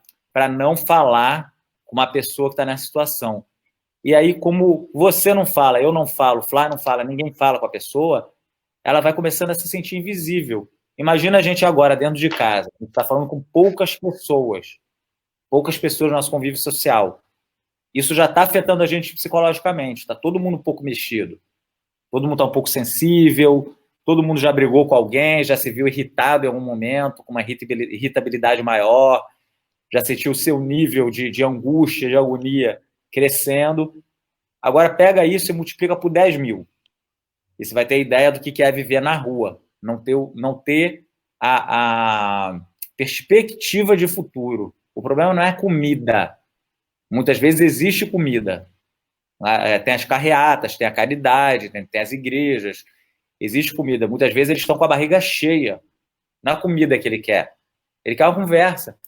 não falar com uma pessoa que está nessa situação. E aí, como você não fala, eu não falo, o Flá não fala, ninguém fala com a pessoa, ela vai começando a se sentir invisível. Imagina a gente agora dentro de casa, a gente está falando com poucas pessoas no nosso convívio social. Isso já está afetando a gente psicologicamente, está todo mundo um pouco mexido, todo mundo está um pouco sensível, todo mundo já brigou com alguém, já se viu irritado em algum momento, com uma irritabilidade maior, já sentiu o seu nível de angústia, de agonia crescendo. Agora pega isso e multiplica por 10.000. E você vai ter ideia do que é viver na rua, não ter a perspectiva de futuro. O problema não é comida. Muitas vezes existe comida. Tem as carreatas, tem a caridade, tem as igrejas. Existe comida. Muitas vezes eles estão com a barriga cheia. Não é a comida que ele quer. Ele quer uma conversa,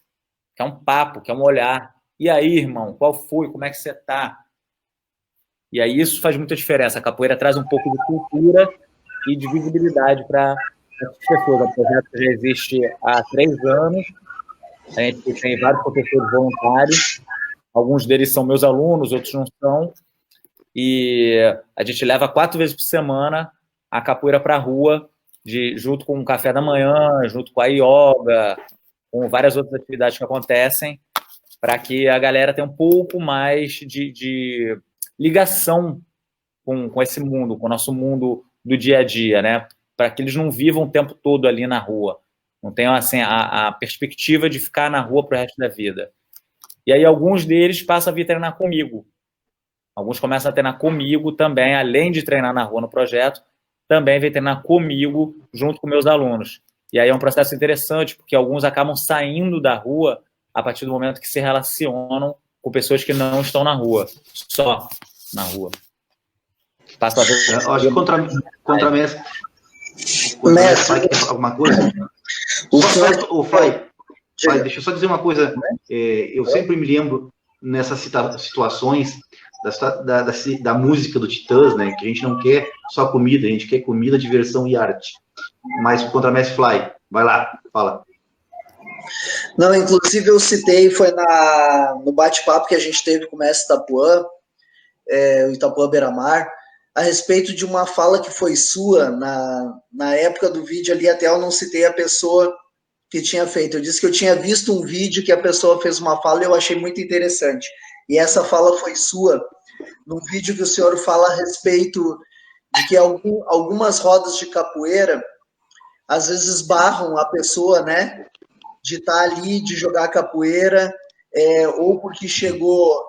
quer um papo, quer um olhar. E aí, irmão, qual foi? Como é que você está? E aí isso faz muita diferença. A capoeira traz um pouco de cultura e de visibilidade para as pessoas. O projeto já existe há 3 anos. A gente tem vários professores voluntários. Alguns deles são meus alunos, outros não são. E a gente leva 4 vezes por semana a capoeira para a rua, junto com o café da manhã, junto com a yoga, com várias outras atividades que acontecem, para que a galera tenha um pouco mais de ligação com esse mundo, com o nosso mundo do dia a dia, né? Para que eles não vivam o tempo todo ali na rua, não tenham assim, a perspectiva de ficar na rua para o resto da vida. E aí alguns deles passam a vir treinar comigo. Alguns começam a treinar comigo também, além de treinar na rua no projeto, também vem treinar comigo junto com meus alunos. E aí é um processo interessante, porque alguns acabam saindo da rua a partir do momento que se relacionam com pessoas que não estão na rua, só na rua. Passo a ver. Eu acho que contra Mestre. Alguma coisa? O Fly, deixa eu só dizer uma coisa. Eu sempre me lembro nessas situações da música do Titãs, né? Que a gente não quer só comida, a gente quer comida, diversão e arte. Mas o Contramestre Fly, vai lá, fala. Não, inclusive eu citei, foi no bate-papo que a gente teve com o Mestre Itapuã, o Itapuã Beira-Mar, a respeito de uma fala que foi sua, na época do vídeo ali, até eu não citei a pessoa que tinha feito. Eu disse que eu tinha visto um vídeo que a pessoa fez uma fala e eu achei muito interessante. E essa fala foi sua, num vídeo que o senhor fala a respeito de que algumas rodas de capoeira, às vezes barram a pessoa, né, de estar ali, de jogar capoeira, ou porque chegou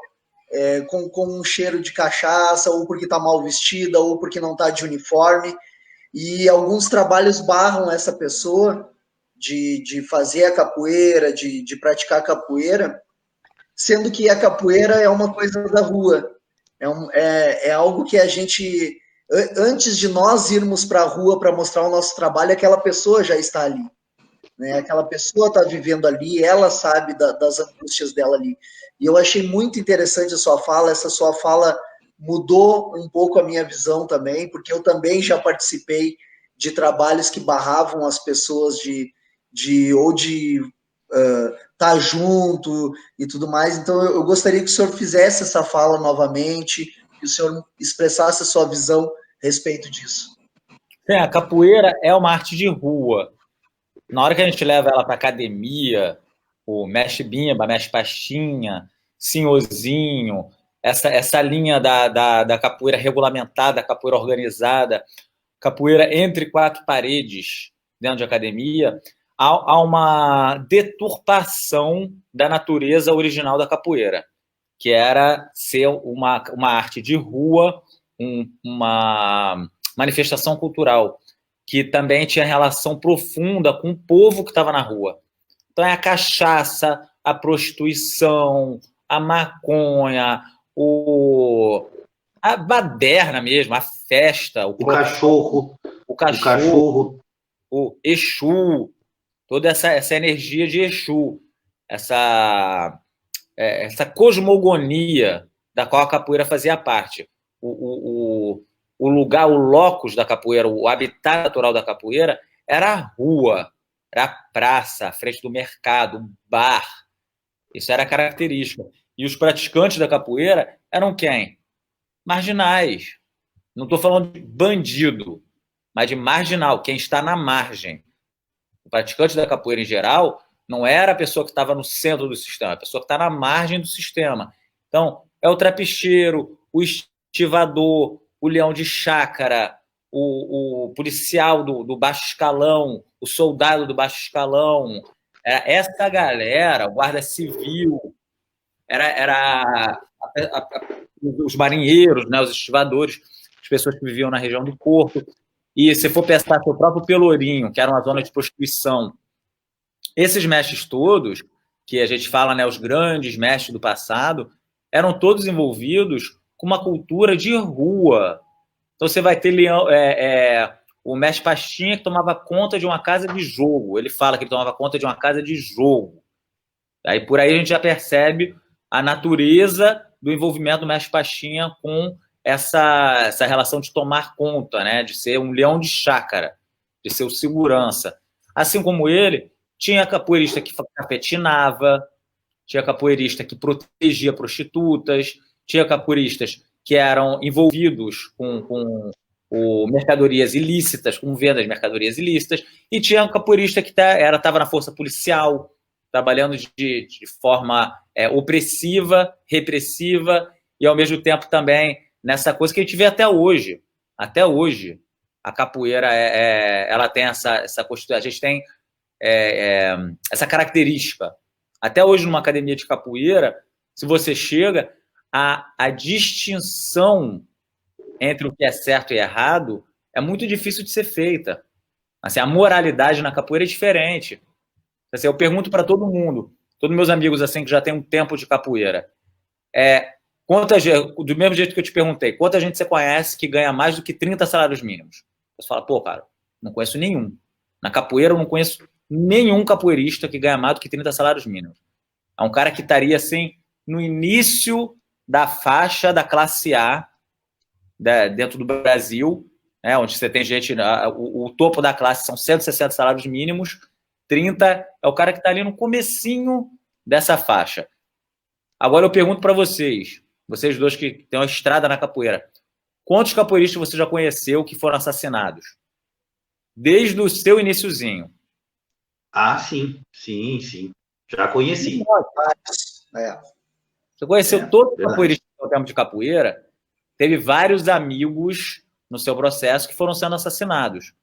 com um cheiro de cachaça, ou porque está mal vestida, ou porque não está de uniforme, e alguns trabalhos barram essa pessoa de fazer a capoeira, de praticar a capoeira, sendo que a capoeira é uma coisa da rua, é algo que a gente, antes de nós irmos para a rua para mostrar o nosso trabalho, aquela pessoa já está ali. Né? Aquela pessoa está vivendo ali, ela sabe das angústias dela ali. E eu achei muito interessante a sua fala, essa sua fala mudou um pouco a minha visão também, porque eu também já participei de trabalhos que barravam as pessoas de estar junto e tudo mais. Então eu gostaria que o senhor fizesse essa fala novamente, que o senhor expressasse a sua visão a respeito disso. A capoeira é uma arte de rua. Na hora que a gente leva ela para academia, o mexe bimba, mexe pastinha, senhorzinho, essa linha da capoeira regulamentada, capoeira organizada, capoeira entre 4 paredes dentro de academia, há uma deturpação da natureza original da capoeira, que era ser uma arte de rua, uma manifestação cultural, que também tinha relação profunda com o povo que estava na rua. Então é a cachaça, a prostituição, a maconha, a baderna mesmo, a festa, o cachorro. o Exu, toda essa energia de Exu, essa cosmogonia da qual a capoeira fazia parte. O lugar, o locus da capoeira, o habitat natural da capoeira era a rua, era a praça, a frente do mercado, o bar. Isso era a característica. E os praticantes da capoeira eram quem? Marginais. Não estou falando de bandido, mas de marginal, quem está na margem. O praticante da capoeira, em geral, não era a pessoa que estava no centro do sistema, a pessoa que está na margem do sistema. Então, é o trapicheiro, o estivador, o leão de chácara, o policial do baixo escalão, o soldado do baixo escalão. Essa galera, o guarda civil, os marinheiros, né, os estivadores, as pessoas que viviam na região do Porto. E se for pensar o próprio Pelourinho, que era uma zona de prostituição, esses mestres todos, que a gente fala, né, os grandes mestres do passado, eram todos envolvidos com uma cultura de rua. Então você vai ter o mestre Pastinha, que tomava conta de uma casa de jogo. Ele fala que ele tomava conta de uma casa de jogo. Aí por aí a gente já percebe a natureza do envolvimento do mestre Pastinha com essa relação de tomar conta, né, de ser um leão de chácara, de ser o segurança. Assim como ele, tinha capoeirista que capetinava, tinha capoeirista que protegia prostitutas, tinha capoeiristas que eram envolvidos com mercadorias ilícitas, com venda de mercadorias ilícitas, e tinha um capoeirista que estava na força policial, trabalhando de forma opressiva, repressiva, e ao mesmo tempo também nessa coisa que a gente vê até hoje. Até hoje, a capoeira ela tem essa constituição. A gente tem essa característica. Até hoje, numa academia de capoeira, se você chega, a distinção entre o que é certo e errado é muito difícil de ser feita. Assim, a moralidade na capoeira é diferente. Assim, eu pergunto para todo mundo, todos meus amigos assim que já tem um tempo de capoeira, do mesmo jeito que eu te perguntei, quanta gente você conhece que ganha mais do que 30 salários mínimos? Você fala, pô, cara, não conheço nenhum. Na capoeira eu não conheço nenhum capoeirista que ganha mais do que 30 salários mínimos. É um cara que estaria assim no início da faixa da classe A dentro do Brasil, né, onde você tem gente, o topo da classe são 160 salários mínimos, 30 é o cara que está ali no comecinho dessa faixa. Agora eu pergunto para vocês dois que têm uma estrada na capoeira, quantos capoeiristas você já conheceu que foram assassinados? Desde o seu iniciozinho. Ah, sim. Já conheci. Você conheceu todo o capoeirista do tempo de capoeira, teve vários amigos no seu processo que foram sendo assassinados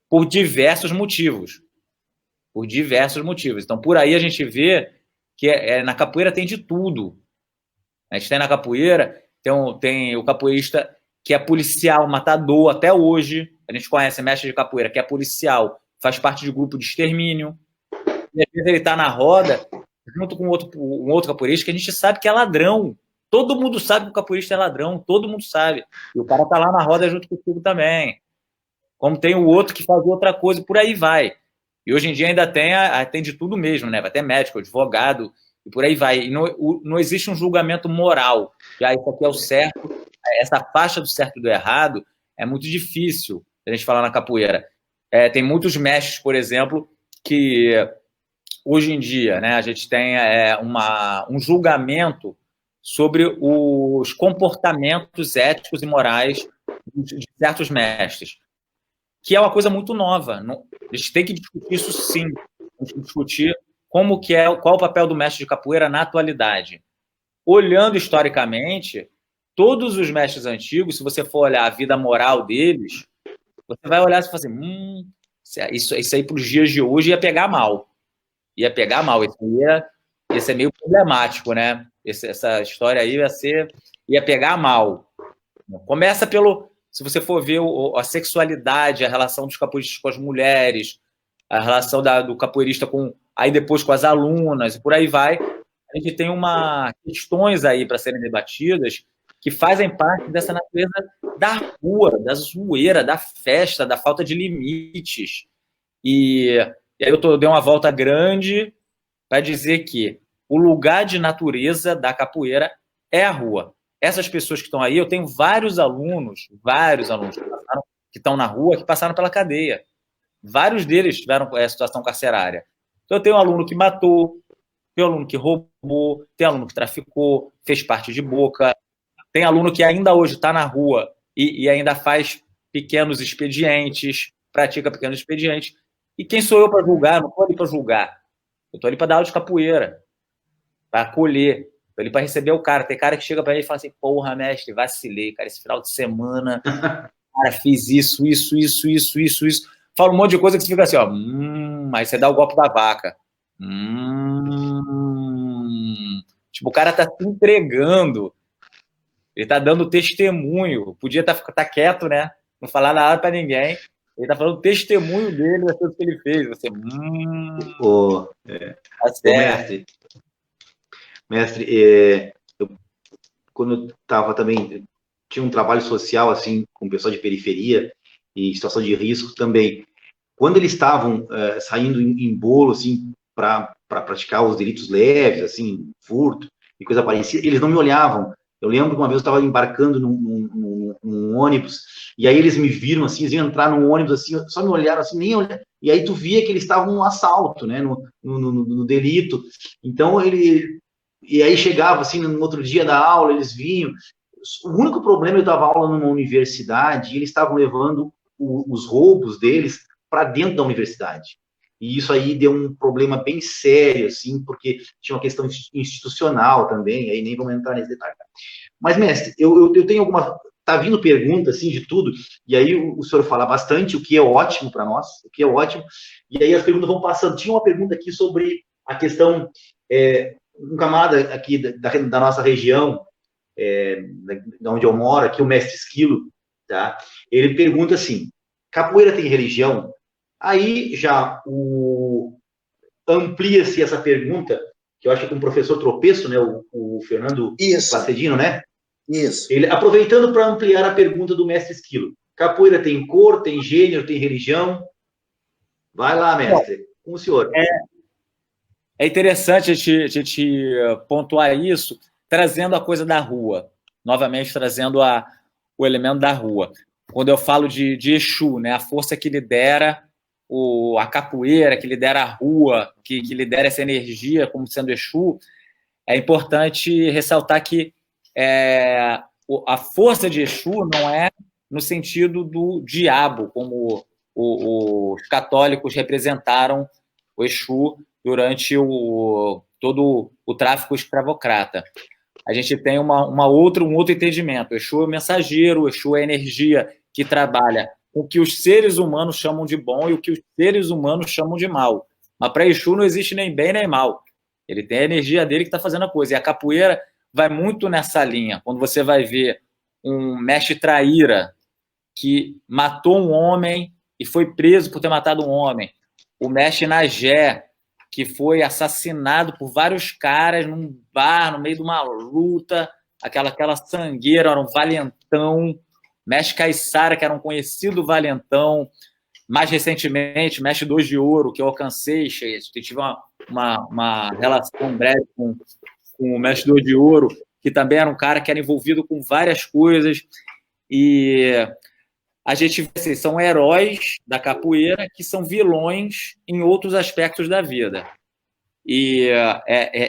por diversos motivos. Então, por aí a gente vê que na capoeira tem de tudo. A gente tem na capoeira, tem o capoeirista que é policial, matador, até hoje. A gente conhece mestre de capoeira que é policial, faz parte de grupo de extermínio. E às vezes ele está na roda, junto com um outro capoeirista que a gente sabe que é ladrão. Todo mundo sabe que o capoeirista é ladrão, todo mundo sabe. E o cara está lá na roda junto contigo também. Como tem o outro que faz outra coisa, por aí vai. E hoje em dia ainda tem de tudo mesmo, né? Vai ter médico, advogado, e por aí vai. E não existe um julgamento moral. Já isso aqui é o certo. Essa faixa do certo e do errado é muito difícil a gente falar na capoeira. Tem muitos mestres, por exemplo, que hoje em dia, né, a gente tem um julgamento sobre os comportamentos éticos e morais de certos mestres, que é uma coisa muito nova. A gente tem que discutir isso sim. A gente tem que discutir qual o papel do mestre de capoeira na atualidade. Olhando historicamente, todos os mestres antigos, se você for olhar a vida moral deles, você vai olhar e fala assim, isso aí para os dias de hoje ia pegar mal. Ia pegar mal. Ia ser meio problemático, né? Essa história aí ia pegar mal. Começa se você for ver a sexualidade, a relação dos capoeiristas com as mulheres, a relação do capoeirista aí depois com as alunas, e por aí vai. A gente tem questões aí para serem debatidas que fazem parte dessa natureza da rua, da zoeira, da festa, da falta de limites. E aí eu dei uma volta grande para dizer que o lugar de natureza da capoeira é a rua. Essas pessoas que estão aí, eu tenho vários alunos que estão na rua, que passaram pela cadeia. Vários deles tiveram situação carcerária. Então, eu tenho um aluno que matou, tem aluno que roubou, tem aluno que traficou, fez parte de boca, tem aluno que ainda hoje está na rua e ainda faz pequenos expedientes, pratica pequenos expedientes. E quem sou eu para julgar? Não estou ali para julgar. Eu estou ali para dar aula de capoeira, para acolher, estou ali para receber o cara. Tem cara que chega para ele e fala assim, porra, mestre, vacilei, cara, esse final de semana, cara, fiz isso. Fala um monte de coisa que você fica assim, ó, aí você dá o golpe da vaca. Tipo, o cara tá se entregando, ele tá dando testemunho, podia tá quieto, né? Não falar nada para ninguém. Ele tá falando testemunho dele das coisas que ele fez. Você, tá certo. Mestre, quando eu tava também, tinha um trabalho social, assim, com o pessoal de periferia e situação de risco também. Quando eles estavam saindo em bolo, assim, para praticar os delitos leves, assim, furto e coisa parecida, eles não me olhavam. Eu lembro que uma vez eu estava embarcando num ônibus, e aí eles me viram, assim, eles iam entrar num ônibus, assim, só me olharam, assim, nem olharam, e aí tu via que eles estavam no assalto, né, no delito. Então, e aí chegava, assim, no outro dia da aula, eles vinham. O único problema, eu dava aula numa universidade, e eles estavam levando os roubos deles para dentro da universidade. E isso aí deu um problema bem sério, assim, porque tinha uma questão institucional também, aí nem vamos entrar nesse detalhe. Mas, mestre, eu tenho alguma... Tá vindo pergunta, assim, de tudo, e aí o senhor fala bastante, o que é ótimo para nós, o que é ótimo, e aí as perguntas vão passando. Tinha uma pergunta aqui sobre a questão, um camarada aqui da nossa região, de onde eu moro, aqui, o mestre Esquilo, tá? Ele pergunta assim, capoeira tem religião? Aí já amplia-se essa pergunta, que eu acho que com o professor Tropeço, né, o Fernando Placedino, né? Isso. Ele, aproveitando para ampliar a pergunta do mestre Esquilo, capoeira tem cor, tem gênero, tem religião? Vai lá, mestre, com o senhor. É interessante a gente pontuar isso, trazendo a coisa da rua, novamente trazendo o elemento da rua. Quando eu falo de Exu, né, a força que lidera a capoeira, que lidera a rua, que lidera essa energia como sendo Exu, é importante ressaltar que a força de Exu não é no sentido do diabo, como os católicos representaram o Exu durante todo o tráfico escravocrata. A gente tem um outro entendimento. O Exu é o mensageiro, o Exu é a energia que trabalha com o que os seres humanos chamam de bom e o que os seres humanos chamam de mal. Mas para Exu não existe nem bem nem mal. Ele tem a energia dele que está fazendo a coisa. E a capoeira vai muito nessa linha. Quando você vai ver um mestre traíra que matou um homem e foi preso por ter matado um homem, o mestre Nagé, que foi assassinado por vários caras num bar, no meio de uma luta, aquela sangueira, era um valentão, mestre Caiçara, que era um conhecido valentão, mais recentemente, mestre Dois de Ouro, que eu alcancei, tive uma relação breve com o mestre Dois de Ouro, que também era um cara que era envolvido com várias coisas, e a gente vê assim, são heróis da capoeira que são vilões em outros aspectos da vida. E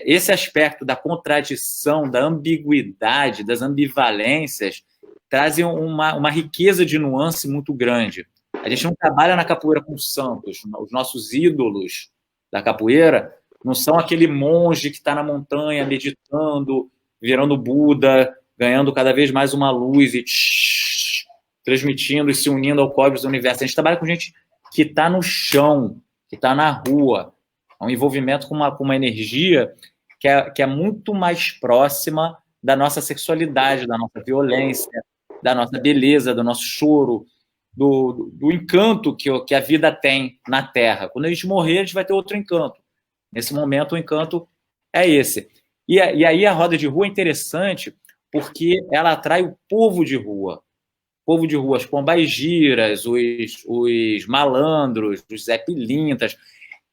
esse aspecto da contradição, da ambiguidade, das ambivalências, trazem uma riqueza de nuance muito grande. A gente não trabalha na capoeira com santos. Os nossos ídolos da capoeira não são aquele monge que está na montanha meditando, virando Buda, ganhando cada vez mais uma luz e transmitindo e se unindo ao cosmos do universo. A gente trabalha com gente que está no chão, que está na rua. É um envolvimento com uma energia que é muito mais próxima da nossa sexualidade, da nossa violência, da nossa beleza, do nosso choro, do encanto que a vida tem na Terra. Quando a gente morrer, a gente vai ter outro encanto. Nesse momento, o encanto é esse. E aí a roda de rua é interessante porque ela atrai o povo de rua. povo de rua, as pombagiras, os malandros, os Zé Pilintas.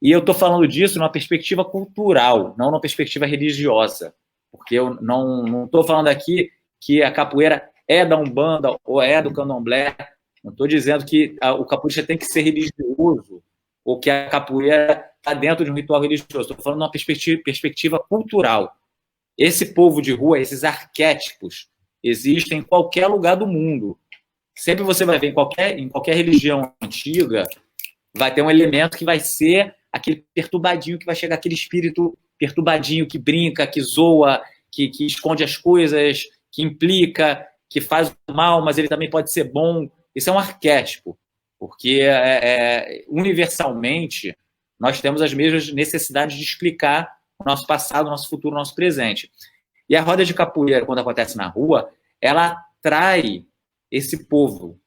E eu estou falando disso numa perspectiva cultural, não numa perspectiva religiosa. Porque eu não estou falando aqui que a capoeira é da Umbanda ou é do Candomblé. Não estou dizendo que o capoeirista tem que ser religioso ou que a capoeira está dentro de um ritual religioso. Estou falando numa perspectiva cultural. Esse povo de rua, esses arquétipos, existem em qualquer lugar do mundo. Sempre você vai ver em qualquer religião antiga, vai ter um elemento que vai ser aquele perturbadinho, que vai chegar aquele espírito perturbadinho, que brinca, que zoa, que esconde as coisas, que implica, que faz o mal, mas ele também pode ser bom. Isso é um arquétipo, porque universalmente nós temos as mesmas necessidades de explicar o nosso passado, o nosso futuro, o nosso presente. E a roda de capoeira, quando acontece na rua, ela atrai esse povo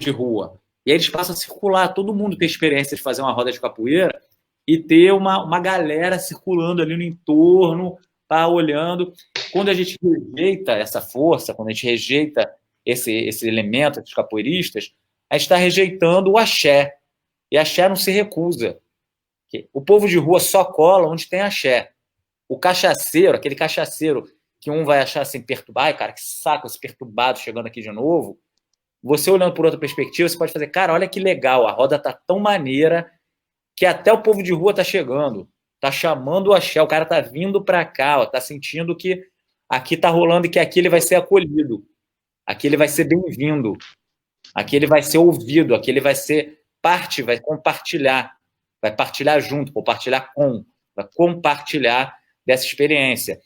de rua. E aí eles passam a circular, todo mundo tem experiência de fazer uma roda de capoeira e ter uma galera circulando ali no entorno, tá olhando. Quando a gente rejeita essa força, quando a gente rejeita esse elemento dos capoeiristas, a gente está rejeitando o axé. E axé não se recusa. O povo de rua só cola onde tem axé. O cachaceiro, aquele cachaceiro que um vai achar assim, perturbar, cara, que saco esse perturbado chegando aqui de novo. Você olhando por outra perspectiva, você pode fazer, cara, olha que legal, a roda tá tão maneira que até o povo de rua tá chegando, tá chamando o axé, o cara tá vindo para cá, ó, tá sentindo que aqui tá rolando e que aqui ele vai ser acolhido, aqui ele vai ser bem-vindo, aqui ele vai ser ouvido, aqui ele vai ser parte, vai partilhar junto, vai compartilhar dessa experiência.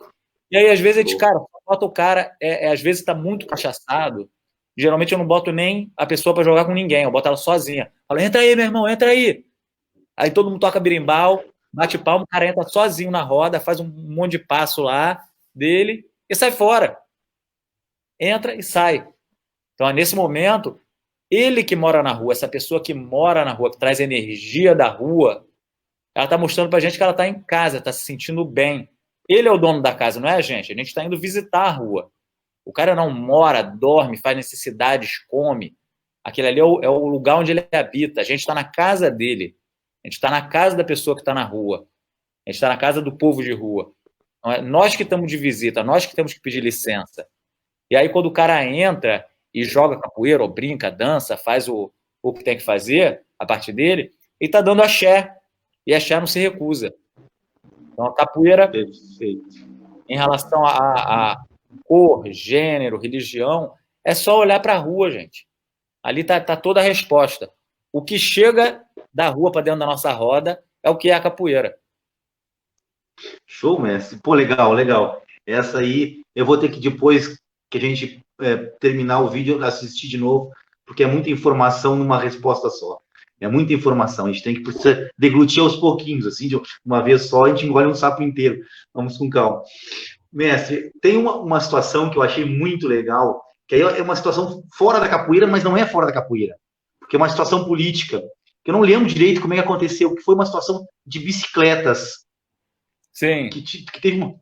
E aí, às vezes, a gente, cara, bota o cara, às vezes tá muito cachaçado, geralmente eu não boto nem a pessoa para jogar com ninguém, eu boto ela sozinha. Falo, entra aí, meu irmão, entra aí. Aí todo mundo toca berimbau, bate palma, o cara entra sozinho na roda, faz um monte de passo lá dele e sai fora. Entra e sai. Então, nesse momento, ele que mora na rua, essa pessoa que mora na rua, que traz energia da rua, ela está mostrando para a gente que ela está em casa, está se sentindo bem. Ele é o dono da casa, não é a gente? A gente está indo visitar a rua. O cara não mora, dorme, faz necessidades, come. Aquele ali é o lugar onde ele habita. A gente está na casa dele. A gente está na casa da pessoa que está na rua. A gente está na casa do povo de rua. Nós que estamos de visita, nós que temos que pedir licença. E aí, quando o cara entra e joga capoeira, ou brinca, dança, faz o que tem que fazer a partir dele, ele está dando axé. E axé não se recusa. Então, a capoeira, perfeito, em relação a cor, gênero, religião, é só olhar para a rua, gente. Ali tá toda a resposta. O que chega da rua para dentro da nossa roda é o que é a capoeira. Show, mestre. Pô, legal, legal. Essa aí, eu vou ter que, depois que a gente terminar o vídeo, assistir de novo, porque é muita informação numa resposta só. É muita informação. A gente tem que deglutir aos pouquinhos, assim, de uma vez só, a gente engole um sapo inteiro. Vamos com calma. Mestre, tem uma situação que eu achei muito legal, que aí é uma situação fora da capoeira, mas não é fora da capoeira, porque é uma situação política, que eu não lembro direito como é que aconteceu, que foi uma situação de bicicletas. Sim. Que teve uma...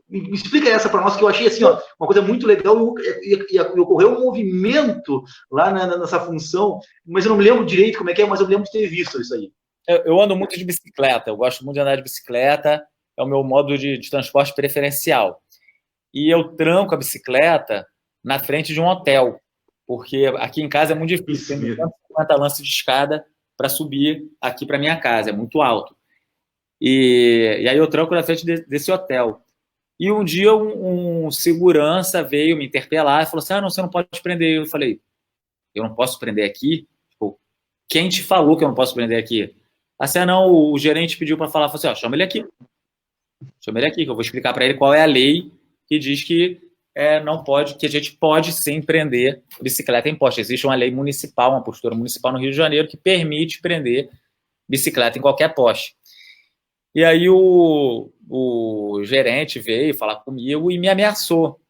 Me explica essa para nós, que eu achei assim, ó, uma coisa muito legal, e ocorreu um movimento lá nessa função, mas eu não me lembro direito como é que é, mas eu lembro de ter visto isso aí. Eu ando muito de bicicleta, eu gosto muito de andar de bicicleta, é o meu modo de transporte preferencial. E eu tranco a bicicleta na frente de um hotel, porque aqui em casa é muito difícil, tem 150 lances de escada para subir aqui para minha casa, é muito alto. E aí eu tranco na frente desse hotel. E um dia um segurança veio me interpelar e falou assim, não, você não pode prender. Eu falei, eu não posso prender aqui? Tipo, quem te falou que eu não posso prender aqui? Assim, não, o gerente pediu para falar, falou assim, chama ele aqui. Chama ele aqui, que eu vou explicar para ele qual é a lei que diz que não pode, que a gente pode sim prender bicicleta em poste. Existe uma lei municipal, uma postura municipal no Rio de Janeiro que permite prender bicicleta em qualquer poste. E aí o gerente veio falar comigo e me ameaçou.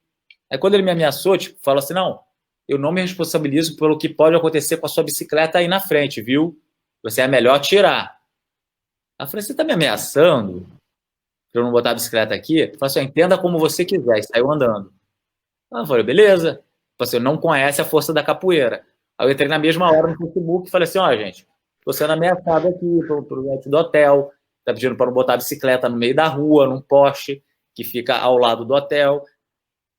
Aí quando ele me ameaçou, tipo, falou assim, não, eu não me responsabilizo pelo que pode acontecer com a sua bicicleta aí na frente, viu? Você é melhor tirar. Aí eu falei, você tá me ameaçando pra eu não botar a bicicleta aqui? Eu falei assim, entenda como você quiser. E saiu andando. Aí eu falei, beleza. você não conhece a força da capoeira. Aí eu entrei na mesma hora no Facebook e falei assim, gente, tô sendo ameaçado aqui pro net do hotel, tá pedindo para não botar a bicicleta no meio da rua, num poste que fica ao lado do hotel,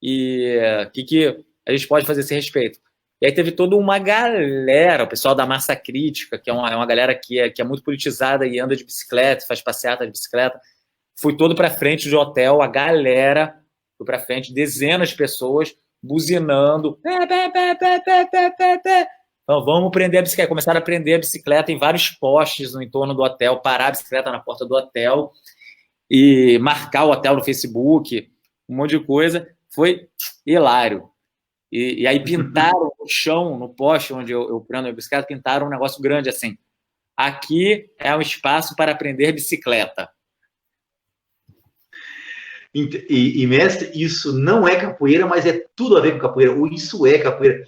e o que a gente pode fazer a esse respeito? E aí teve toda uma galera, o pessoal da Massa Crítica, que é uma galera que é muito politizada e anda de bicicleta, faz passeata de bicicleta, fui todo para frente do hotel, a galera foi para frente, dezenas de pessoas buzinando, então vamos prender a bicicleta. Começaram a prender a bicicleta em vários postes no entorno do hotel, parar a bicicleta na porta do hotel e marcar o hotel no Facebook, um monte de coisa. Foi hilário. E aí pintaram no chão, no poste onde eu prendo a bicicleta, pintaram um negócio grande assim. Aqui é um espaço para aprender bicicleta. E mestre, isso não é capoeira, mas é tudo a ver com capoeira. Ou isso é capoeira.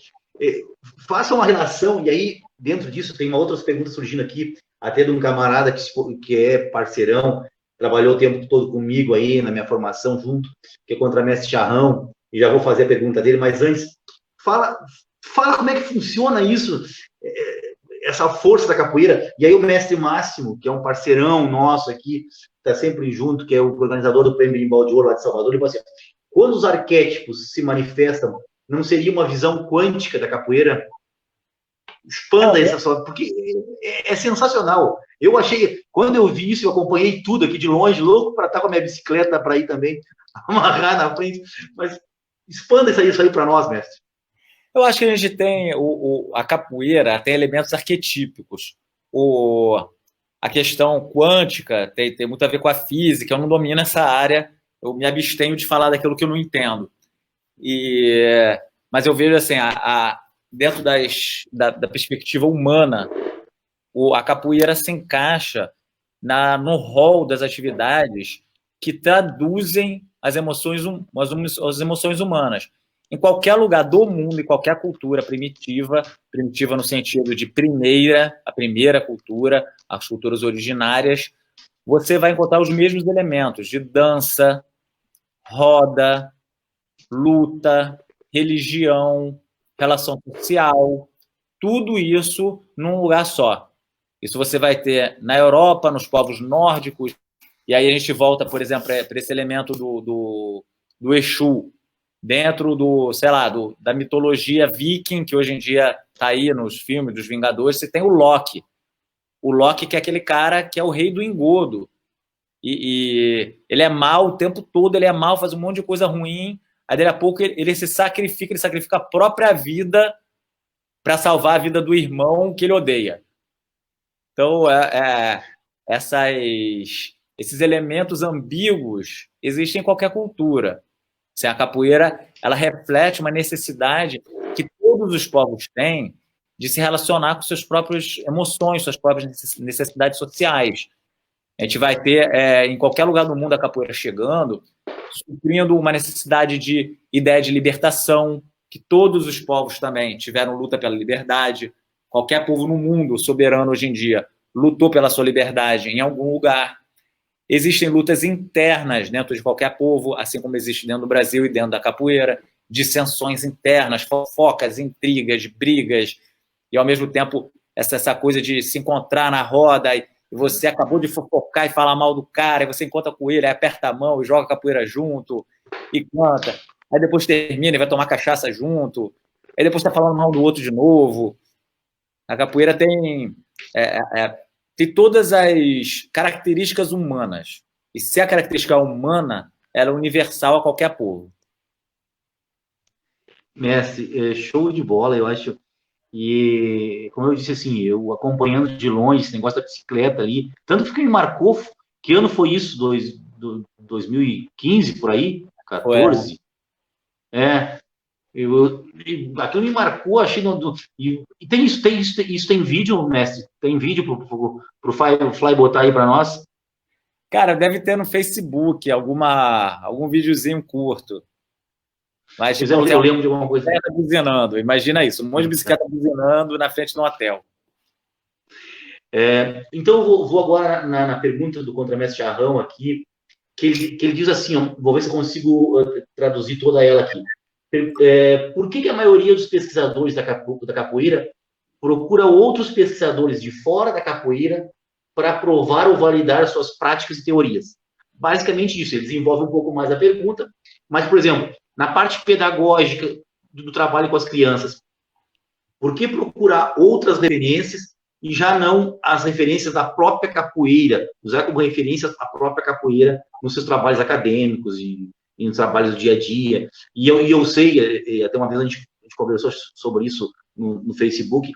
Faça uma relação, e aí, dentro disso, tem outras perguntas surgindo aqui, até de um camarada que é parceirão, trabalhou o tempo todo comigo aí na minha formação junto, que é contramestre Charrão, e já vou fazer a pergunta dele, mas antes, fala como é que funciona isso, essa força da capoeira. E aí o mestre Máximo, que é um parceirão nosso aqui, está sempre junto, que é o organizador do Prêmio Berimbau de Ouro lá de Salvador, ele falou assim, quando os arquétipos se manifestam, não seria uma visão quântica da capoeira? Expanda essa só, porque é sensacional. Eu achei, quando eu vi isso, eu acompanhei tudo aqui de longe, louco para estar com a minha bicicleta para ir também amarrar na frente, mas expanda isso aí para nós, mestre. Eu acho que a gente tem a capoeira tem elementos arquetípicos. A questão quântica tem muito a ver com a física. Eu não domino essa área, eu me abstenho de falar daquilo que eu não entendo. Mas eu vejo assim, dentro da perspectiva humana, a capoeira se encaixa no rol das atividades que traduzem as emoções humanas. Em qualquer lugar do mundo, em qualquer cultura primitiva no sentido de a primeira cultura, as culturas originárias, você vai encontrar os mesmos elementos de dança, roda, luta, religião, relação social, tudo isso num lugar só. Isso você vai ter na Europa, nos povos nórdicos, e aí a gente volta, por exemplo, para esse elemento do Exu, dentro da mitologia viking, que hoje em dia está aí nos filmes dos Vingadores, você tem o Loki. O Loki, que é aquele cara que é o rei do engodo. E ele é mau o tempo todo, ele é mau, faz um monte de coisa ruim, aí daqui a pouco ele sacrifica a própria vida para salvar a vida do irmão que ele odeia. Então, esses elementos ambíguos existem em qualquer cultura. A capoeira, ela reflete uma necessidade que todos os povos têm de se relacionar com suas próprias emoções, suas próprias necessidades sociais. A gente vai ter, em qualquer lugar do mundo, a capoeira chegando, suprindo uma necessidade de ideia de libertação, que todos os povos também tiveram luta pela liberdade. Qualquer povo no mundo soberano hoje em dia lutou pela sua liberdade em algum lugar. Existem lutas internas dentro de qualquer povo, assim como existe dentro do Brasil e dentro da capoeira, dissensões internas, fofocas, intrigas, brigas, e ao mesmo tempo essa coisa de se encontrar na roda e você acabou de fofocar e falar mal do cara, e você encontra com ele, aí aperta a mão e joga a capoeira junto e canta, aí depois termina e vai tomar cachaça junto, aí depois está falando mal do outro de novo. A capoeira tem todas as características humanas. E se a característica humana, ela é universal a qualquer povo. Mestre, show de bola, eu acho. E, como eu disse assim, eu acompanhando de longe esse negócio da bicicleta ali, tanto que me marcou, que ano foi isso? 2015, por aí? 14? Aquilo me marcou, achei. E tem isso tem vídeo, mestre? Tem vídeo pro Fly botar aí para nós? Cara, deve ter no Facebook algum videozinho curto. Mas tipo, eu lembro de alguma coisa. Buzinando. Imagina isso, um monte de bicicleta buzinando na frente de um hotel. Então, eu vou agora na pergunta do contramestre Charrão aqui, que ele diz assim, vou ver se eu consigo traduzir toda ela aqui. Por que a maioria dos pesquisadores da capoeira procura outros pesquisadores de fora da capoeira para provar ou validar suas práticas e teorias? Basicamente isso, ele desenvolve um pouco mais a pergunta, mas, por exemplo, na parte pedagógica do trabalho com as crianças, por que procurar outras referências e já não as referências da própria capoeira, usar como referência a própria capoeira nos seus trabalhos acadêmicos e nos trabalhos do dia a dia? E eu sei, até uma vez a gente conversou sobre isso no Facebook,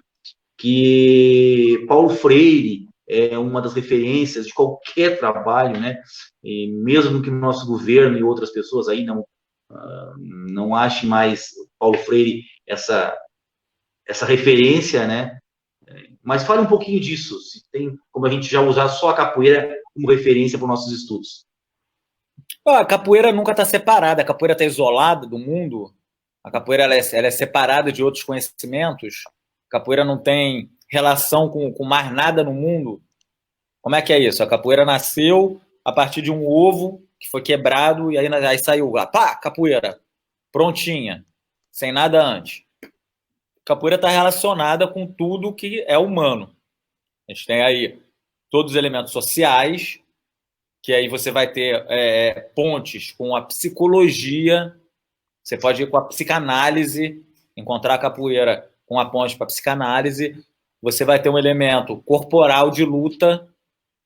que Paulo Freire é uma das referências de qualquer trabalho, né? E mesmo que o nosso governo e outras pessoas aí não achem mais Paulo Freire essa referência, né? Mas fale um pouquinho disso, se tem como a gente já usar só a capoeira como referência para os nossos estudos. A capoeira nunca está separada, a capoeira está isolada do mundo, a capoeira ela é separada de outros conhecimentos, a capoeira não tem relação com mais nada no mundo. Como é que é isso? A capoeira nasceu a partir de um ovo que foi quebrado e aí saiu, pá, capoeira, prontinha, sem nada antes. Capoeira está relacionada com tudo que é humano. A gente tem aí todos os elementos sociais, que aí você vai ter pontes com a psicologia, você pode ir com a psicanálise, encontrar a capoeira com a ponte para a psicanálise, você vai ter um elemento corporal de luta,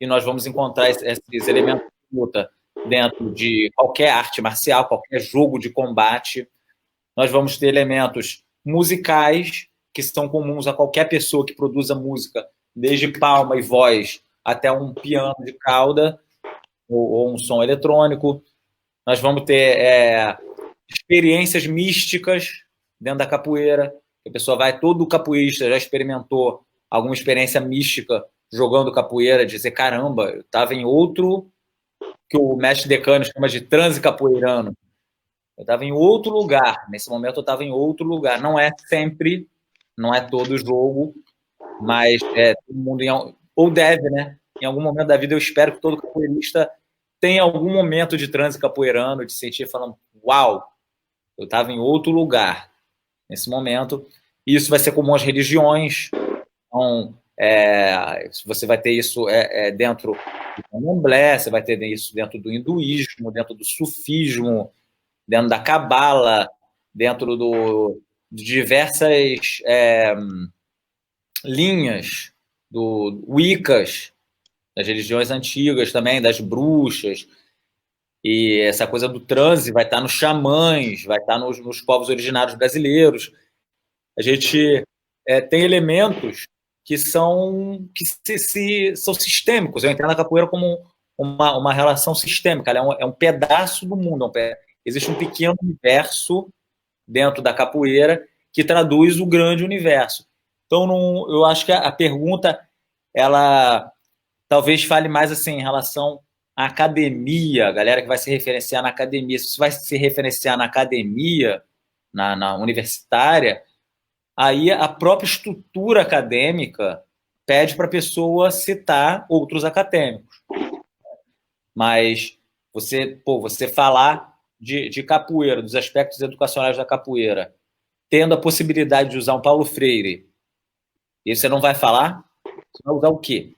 e nós vamos encontrar esses elementos de luta dentro de qualquer arte marcial, qualquer jogo de combate. Nós vamos ter elementos musicais, que são comuns a qualquer pessoa que produza música, desde palma e voz até um piano de cauda ou um som eletrônico. Nós vamos ter experiências místicas dentro da capoeira. A pessoa vai, todo capoeirista já experimentou alguma experiência mística jogando capoeira, dizer, caramba, eu estava em outro, que o mestre decano chama de transe capoeirano. Eu estava em outro lugar. Nesse momento eu estava em outro lugar. Não é sempre, não é todo jogo, mas todo mundo, ou deve, né? Em algum momento da vida eu espero que todo capoeirista tenha algum momento de transe capoeirano, de sentir falando, uau, eu estava em outro lugar nesse momento. Isso vai ser comum às religiões. Então, você vai ter isso dentro do candomblé, você vai ter isso dentro do hinduísmo, dentro do sufismo, dentro da cabala, dentro de diversas linhas do Wiccas, das religiões antigas também, das bruxas. E essa coisa do transe vai estar nos xamãs, vai estar nos povos originários brasileiros. A gente tem elementos que são sistêmicos. Eu entendo a capoeira como uma relação sistêmica. Ela é um pedaço do mundo. Existe um pequeno universo dentro da capoeira que traduz o grande universo. Então, eu acho que a pergunta ela talvez fale mais assim em relação à academia, a galera que vai se referenciar na academia. Se você vai se referenciar na academia, na universitária, aí a própria estrutura acadêmica pede para a pessoa citar outros acadêmicos. Mas você falar de capoeira, dos aspectos educacionais da capoeira, tendo a possibilidade de usar um Paulo Freire, e você não vai falar? Você vai usar o quê?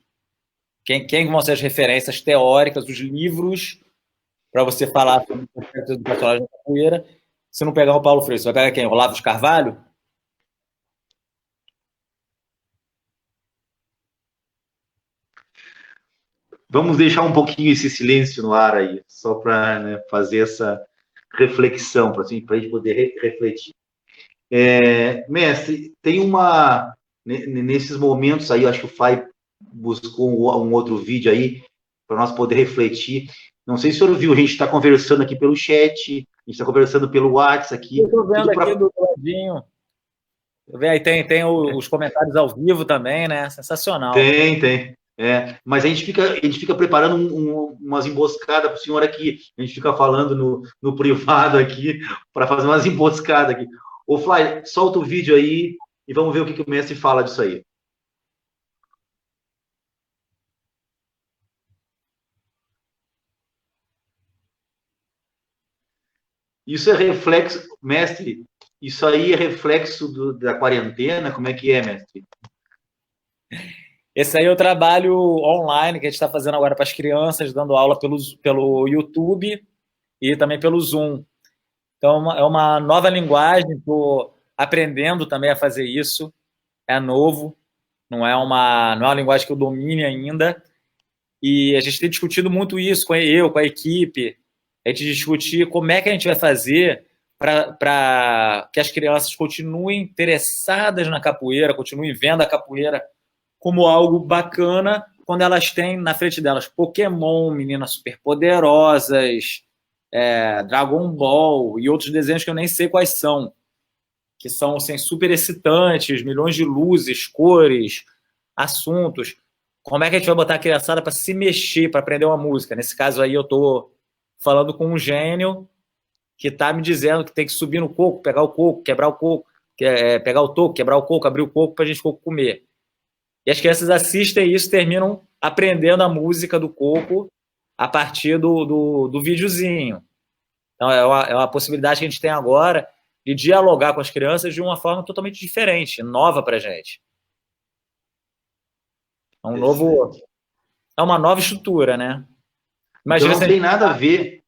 Quem vão ser as referências teóricas, os livros, para você falar sobre os aspectos educacionais da capoeira, se não pegar o Paulo Freire? Você vai pegar quem? Olavo de Carvalho? Vamos deixar um pouquinho esse silêncio no ar aí, só para fazer essa reflexão, para a gente poder refletir. Mestre, tem nesses momentos aí, eu acho que o Fai buscou um outro vídeo aí para nós poder refletir. Não sei se o senhor viu, a gente está conversando aqui pelo chat, a gente está conversando pelo WhatsApp aqui. Eu estou vendo aqui do ladinho. Aí tem os comentários ao vivo também, né? Sensacional. Tem. Mas a gente fica preparando umas emboscadas para o senhor aqui. A gente fica falando no privado aqui para fazer umas emboscadas aqui. Ô, Fly, solta o vídeo aí e vamos ver o que o mestre fala disso aí. Isso é reflexo, mestre, isso aí é reflexo da quarentena? Como é que é, mestre? Esse aí é o trabalho online que a gente está fazendo agora para as crianças, dando aula pelo YouTube e também pelo Zoom. Então, é uma nova linguagem, estou aprendendo também a fazer isso, é novo, não é uma linguagem que eu domine ainda, e a gente tem discutido muito isso com a equipe, a gente discutir como é que a gente vai fazer para que as crianças continuem interessadas na capoeira, continuem vendo a capoeira como algo bacana quando elas têm na frente delas Pokémon, Meninas Superpoderosas, Dragon Ball e outros desenhos que eu nem sei quais são, que são assim, super excitantes, milhões de luzes, cores, assuntos. Como é que a gente vai botar a criançada para se mexer, para aprender uma música? Nesse caso aí eu estou falando com um gênio que está me dizendo que tem que subir no coco, pegar o coco, quebrar o coco, pegar o toco, quebrar o coco, abrir o coco para a gente comer. E as crianças assistem isso, terminam aprendendo a música do coco a partir do videozinho. Então, é uma possibilidade que a gente tem agora de dialogar com as crianças de uma forma totalmente diferente, nova para a gente. É uma nova estrutura, né? Imagina, então não tem nada a ver.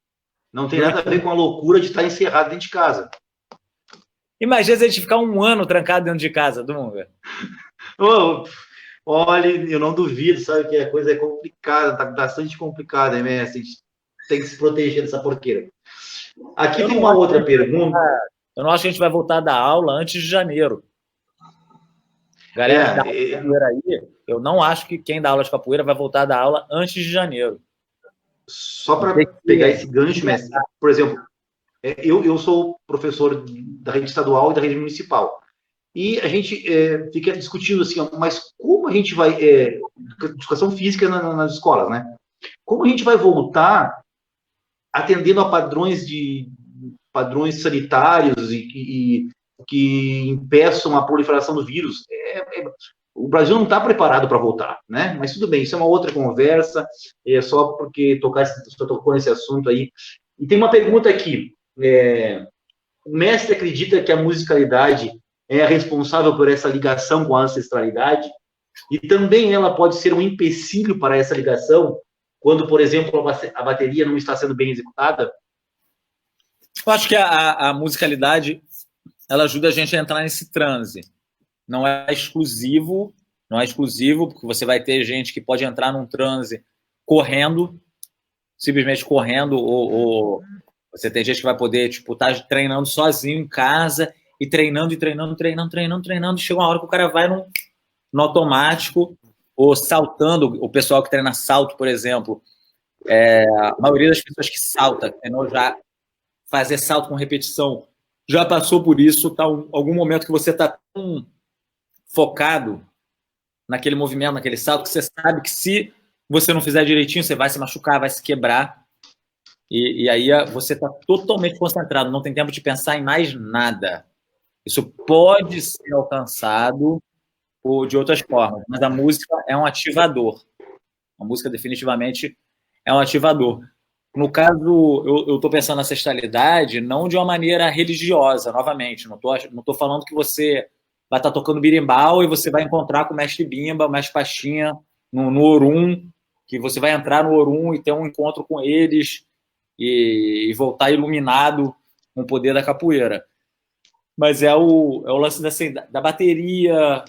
Não tem nada a ver com a loucura de estar encerrado dentro de casa. Imagina se a gente ficar um ano trancado dentro de casa, Dunga. Olha, eu não duvido, sabe, que a coisa é complicada, tá bastante complicada, né, mestre? A gente tem que se proteger dessa porqueira. Aqui tem uma outra pergunta. Eu não acho que a gente vai voltar da aula antes de janeiro. Galera, capoeira aí, eu não acho que quem dá aula de capoeira vai voltar da aula antes de janeiro. Só para pegar esse gancho, mestre, por exemplo, eu sou professor da rede estadual e da rede municipal. E a gente fica discutindo assim, mas como a gente vai... educação física nas escolas, né? Como a gente vai voltar atendendo a padrões sanitários e que impeçam a proliferação do vírus? O Brasil não está preparado para voltar, né? Mas tudo bem, isso é uma outra conversa, só porque você tocou nesse assunto aí. E tem uma pergunta aqui. O mestre acredita que a musicalidade é responsável por essa ligação com a ancestralidade? E também ela pode ser um empecilho para essa ligação, quando, por exemplo, a bateria não está sendo bem executada? Eu acho que a musicalidade ela ajuda a gente a entrar nesse transe. Não é exclusivo, porque você vai ter gente que pode entrar num transe correndo, simplesmente correndo, ou você tem gente que vai poder, tipo, estar treinando sozinho em casa, e treinando, chega uma hora que o cara vai no automático, ou saltando, o pessoal que treina salto, por exemplo, a maioria das pessoas que salta, treinou já fazer salto com repetição, já passou por isso, tá algum momento que você está tão focado naquele movimento, naquele salto, que você sabe que se você não fizer direitinho, você vai se machucar, vai se quebrar, e aí você está totalmente concentrado, não tem tempo de pensar em mais nada. Isso pode ser alcançado de outras formas, mas a música é um ativador. A música definitivamente é um ativador. No caso, eu estou pensando na ancestralidade não de uma maneira religiosa, novamente. Não estou falando que você vai estar tocando birimbau e você vai encontrar com o mestre Bimba, o mestre Pastinha, no Orum, que você vai entrar no Orum e ter um encontro com eles e voltar iluminado com o poder da capoeira. Mas é o lance assim, da bateria.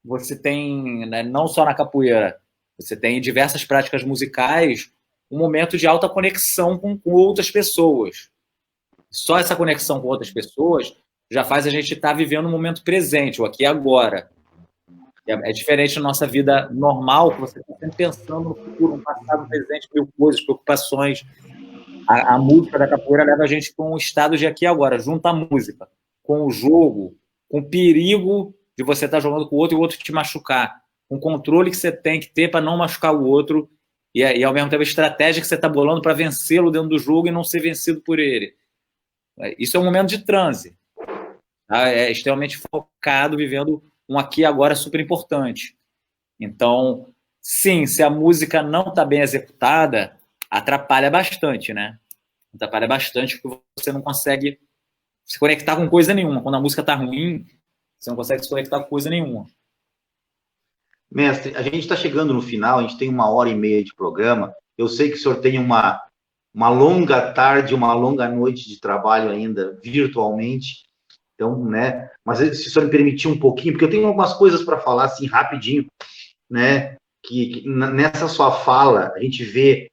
Você tem, né, não só na capoeira, você tem em diversas práticas musicais um momento de alta conexão com outras pessoas. Só essa conexão com outras pessoas já faz a gente estar vivendo um momento presente, o aqui e agora. É diferente da nossa vida normal, que você está sempre pensando no futuro, no passado, no presente, mil coisas, preocupações. A música da capoeira leva a gente para um estado de aqui e agora, junto à música, com o jogo, com o perigo de você estar jogando com o outro e o outro te machucar, com o controle que você tem que ter para não machucar o outro e ao mesmo tempo a estratégia que você está bolando para vencê-lo dentro do jogo e não ser vencido por ele. Isso é um momento de transe. Tá? É extremamente focado, vivendo um aqui e agora super importante. Então, sim, se a música não está bem executada, atrapalha bastante, né? Atrapalha bastante porque você não consegue se conectar com coisa nenhuma. Quando a música tá ruim, você não consegue se conectar com coisa nenhuma. Mestre, a gente está chegando no final, a gente tem 1h30 de programa. Eu sei que o senhor tem uma longa tarde, uma longa noite de trabalho ainda, virtualmente. Então, né? Mas se o senhor me permitir um pouquinho, porque eu tenho algumas coisas para falar, assim, rapidinho, né? Que nessa sua fala, a gente vê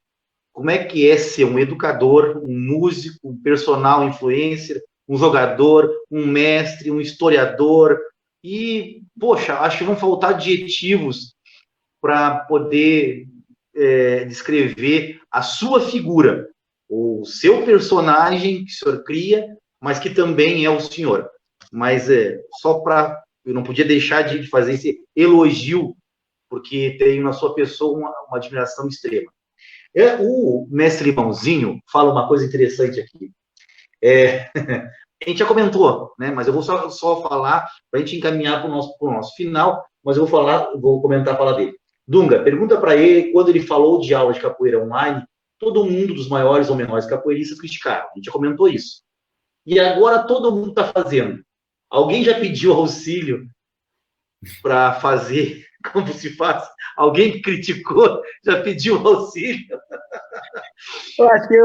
como é que é ser um educador, um músico, um personal influencer, um jogador, um mestre, um historiador. E, poxa, acho que vão faltar adjetivos para poder descrever a sua figura, o seu personagem que o senhor cria, mas que também é o senhor. Mas só para... Eu não podia deixar de fazer esse elogio, porque tenho na sua pessoa uma admiração extrema. O mestre Irmãozinho fala uma coisa interessante aqui. A gente já comentou, né? Mas eu vou só falar para a gente encaminhar para o nosso final, mas eu vou comentar a fala dele. Dunga, pergunta para ele, quando ele falou de aula de capoeira online, todo mundo dos maiores ou menores capoeiristas criticaram. A gente já comentou isso. E agora todo mundo está fazendo. Alguém já pediu auxílio para fazer como se faz? Alguém que criticou já pediu auxílio? Eu acho que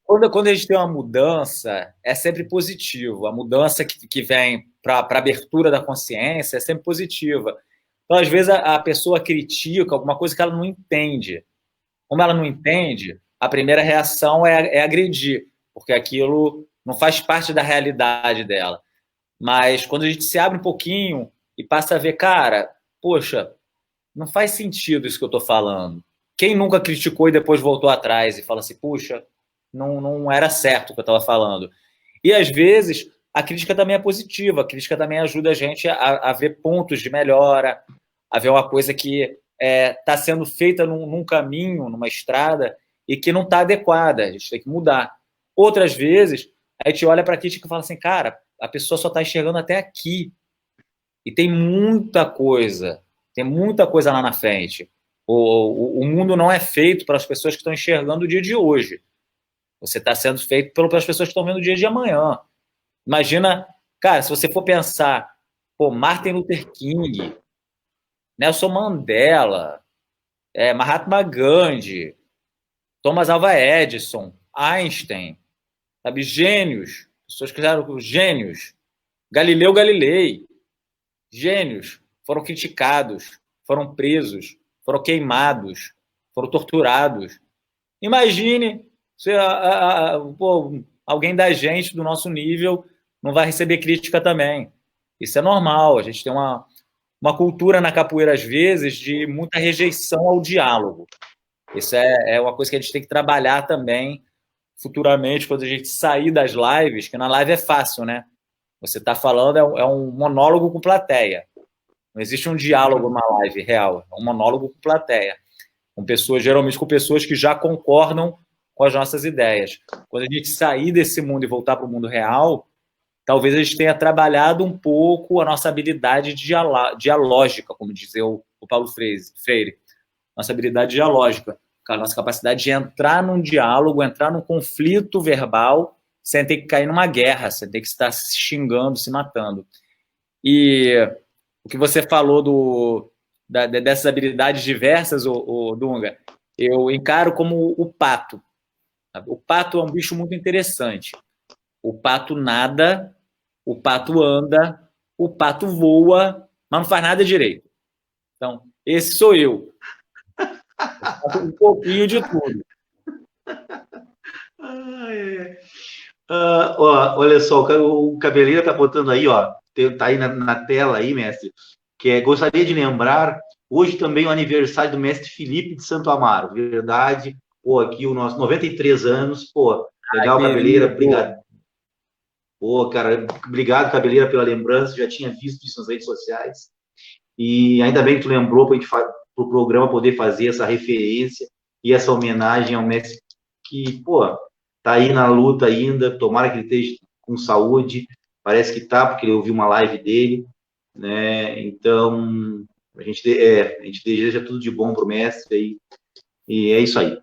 quando a gente tem uma mudança, é sempre positivo. A mudança que vem para a abertura da consciência é sempre positiva. Então, às vezes, a pessoa critica alguma coisa que ela não entende. Como ela não entende, a primeira reação é agredir, porque aquilo não faz parte da realidade dela. Mas quando a gente se abre um pouquinho e passa a ver, cara, poxa, não faz sentido isso que eu estou falando. Quem nunca criticou e depois voltou atrás e fala assim, puxa, não era certo o que eu estava falando. E, às vezes, a crítica também é positiva, a crítica também ajuda a gente a ver pontos de melhora, a ver uma coisa que está sendo feita num caminho, numa estrada, e que não está adequada, a gente tem que mudar. Outras vezes, a gente olha para a crítica e fala assim, cara, a pessoa só está enxergando até aqui, e tem muita coisa lá na frente. O mundo não é feito para as pessoas que estão enxergando o dia de hoje. Você está sendo feito pelas pessoas que estão vendo o dia de amanhã. Imagina, cara, se você for pensar, Martin Luther King, Nelson Mandela, Mahatma Gandhi, Thomas Alva Edison, Einstein, sabe, gênios, pessoas que eram gênios, Galileu Galilei, gênios, foram criticados, foram presos, foram queimados, foram torturados. Imagine se alguém da gente, do nosso nível, não vai receber crítica também. Isso é normal. A gente tem uma cultura na capoeira, às vezes, de muita rejeição ao diálogo. Isso é uma coisa que a gente tem que trabalhar também futuramente, quando a gente sair das lives, que na live é fácil, né? Você está falando, é um monólogo com plateia. Não existe um diálogo numa live real, é um monólogo com plateia. Geralmente com pessoas que já concordam com as nossas ideias. Quando a gente sair desse mundo e voltar para o mundo real, talvez a gente tenha trabalhado um pouco a nossa habilidade dialógica, como dizia o Paulo Freire. Nossa habilidade dialógica, a nossa capacidade de entrar num diálogo, entrar num conflito verbal, sem ter que cair numa guerra, sem ter que estar se xingando, se matando. E o que você falou dessas habilidades diversas, Dunga, eu encaro como o pato. O pato é um bicho muito interessante. O pato nada, o pato anda, o pato voa, mas não faz nada direito. Então, esse sou eu. Um pouquinho de tudo. Olha só, o Cabeleira está botando aí, tá aí na tela aí, mestre, que gostaria de lembrar, hoje também o aniversário do mestre Felipe de Santo Amaro, verdade, aqui o nosso 93 anos, legal, Cabeleira, obrigado. Cara, obrigado, Cabeleira, pela lembrança, já tinha visto isso nas redes sociais, e ainda bem que tu lembrou para o programa poder fazer essa referência e essa homenagem ao mestre que, tá aí na luta ainda, tomara que ele esteja com saúde, parece que tá, porque eu ouvi uma live dele, né, então a gente deseja tudo de bom pro mestre aí, e é isso aí.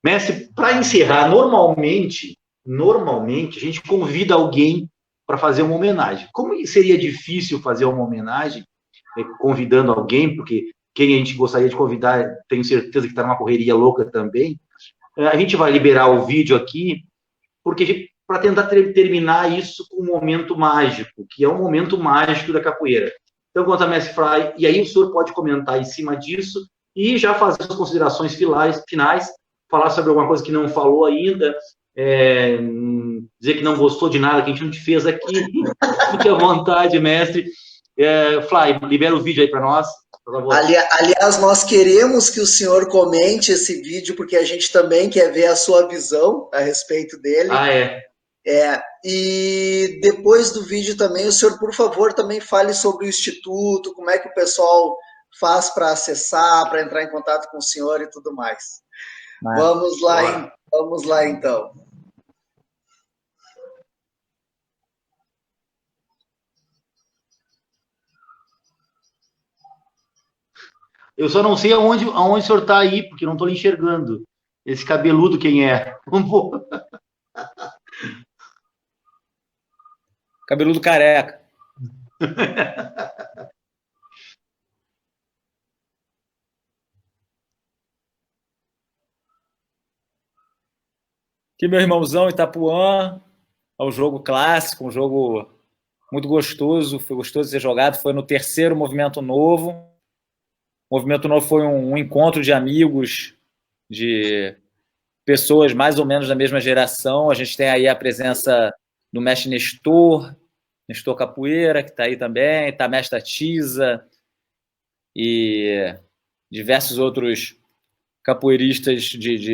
Mestre, para encerrar, normalmente a gente convida alguém para fazer uma homenagem. Como seria difícil fazer uma homenagem convidando alguém, porque quem a gente gostaria de convidar, tenho certeza que está numa correria louca também. A gente vai liberar o vídeo aqui, porque para tentar terminar isso com um momento mágico, que é um momento mágico da capoeira. Então, quanto a Mestre Fly, e aí o senhor pode comentar em cima disso e já fazer as considerações finais, falar sobre alguma coisa que não falou ainda, dizer que não gostou de nada que a gente não te fez aqui. Fique à vontade, mestre. Fly, libera o vídeo aí para nós, por favor. Aliás, nós queremos que o senhor comente esse vídeo, porque a gente também quer ver a sua visão a respeito dele. E depois do vídeo também, o senhor, por favor, também fale sobre o Instituto, como é que o pessoal faz para acessar, para entrar em contato com o senhor e tudo mais. Vamos lá, então. Eu só não sei aonde o senhor está aí, porque não estou lhe enxergando. Esse cabeludo, quem é? Cabeludo careca. Aqui, meu irmãozão, Itapuã, é um jogo clássico, um jogo muito gostoso, foi gostoso de ser jogado, foi no terceiro Movimento Novo. O Movimento Novo foi um encontro de amigos, de pessoas mais ou menos da mesma geração. A gente tem aí a presença do mestre Nestor Capoeira, que está aí também, está a mestra Tisa e diversos outros capoeiristas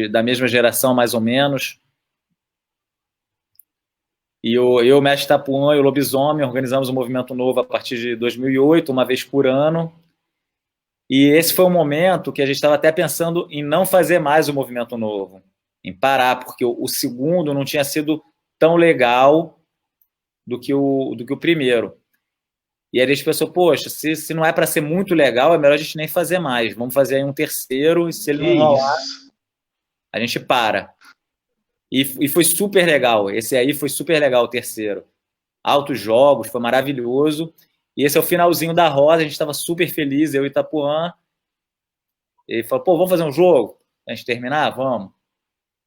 da mesma geração, mais ou menos. E eu, o mestre Itapuã e o Lobisomem organizamos o Movimento Novo a partir de 2008, uma vez por ano. E esse foi um momento que a gente estava até pensando em não fazer mais o Movimento Novo, em parar, porque o segundo não tinha sido tão legal do que o primeiro. E aí a gente pensou, poxa, se não é para ser muito legal, é melhor a gente nem fazer mais. Vamos fazer aí um terceiro, e se ele não rolar, a gente para. E foi super legal. Esse aí foi super legal, o terceiro. Altos jogos, foi maravilhoso. E esse é o finalzinho da roda, a gente estava super feliz, eu e Itapuã. Ele falou, pô, vamos fazer um jogo? A gente terminar? Vamos.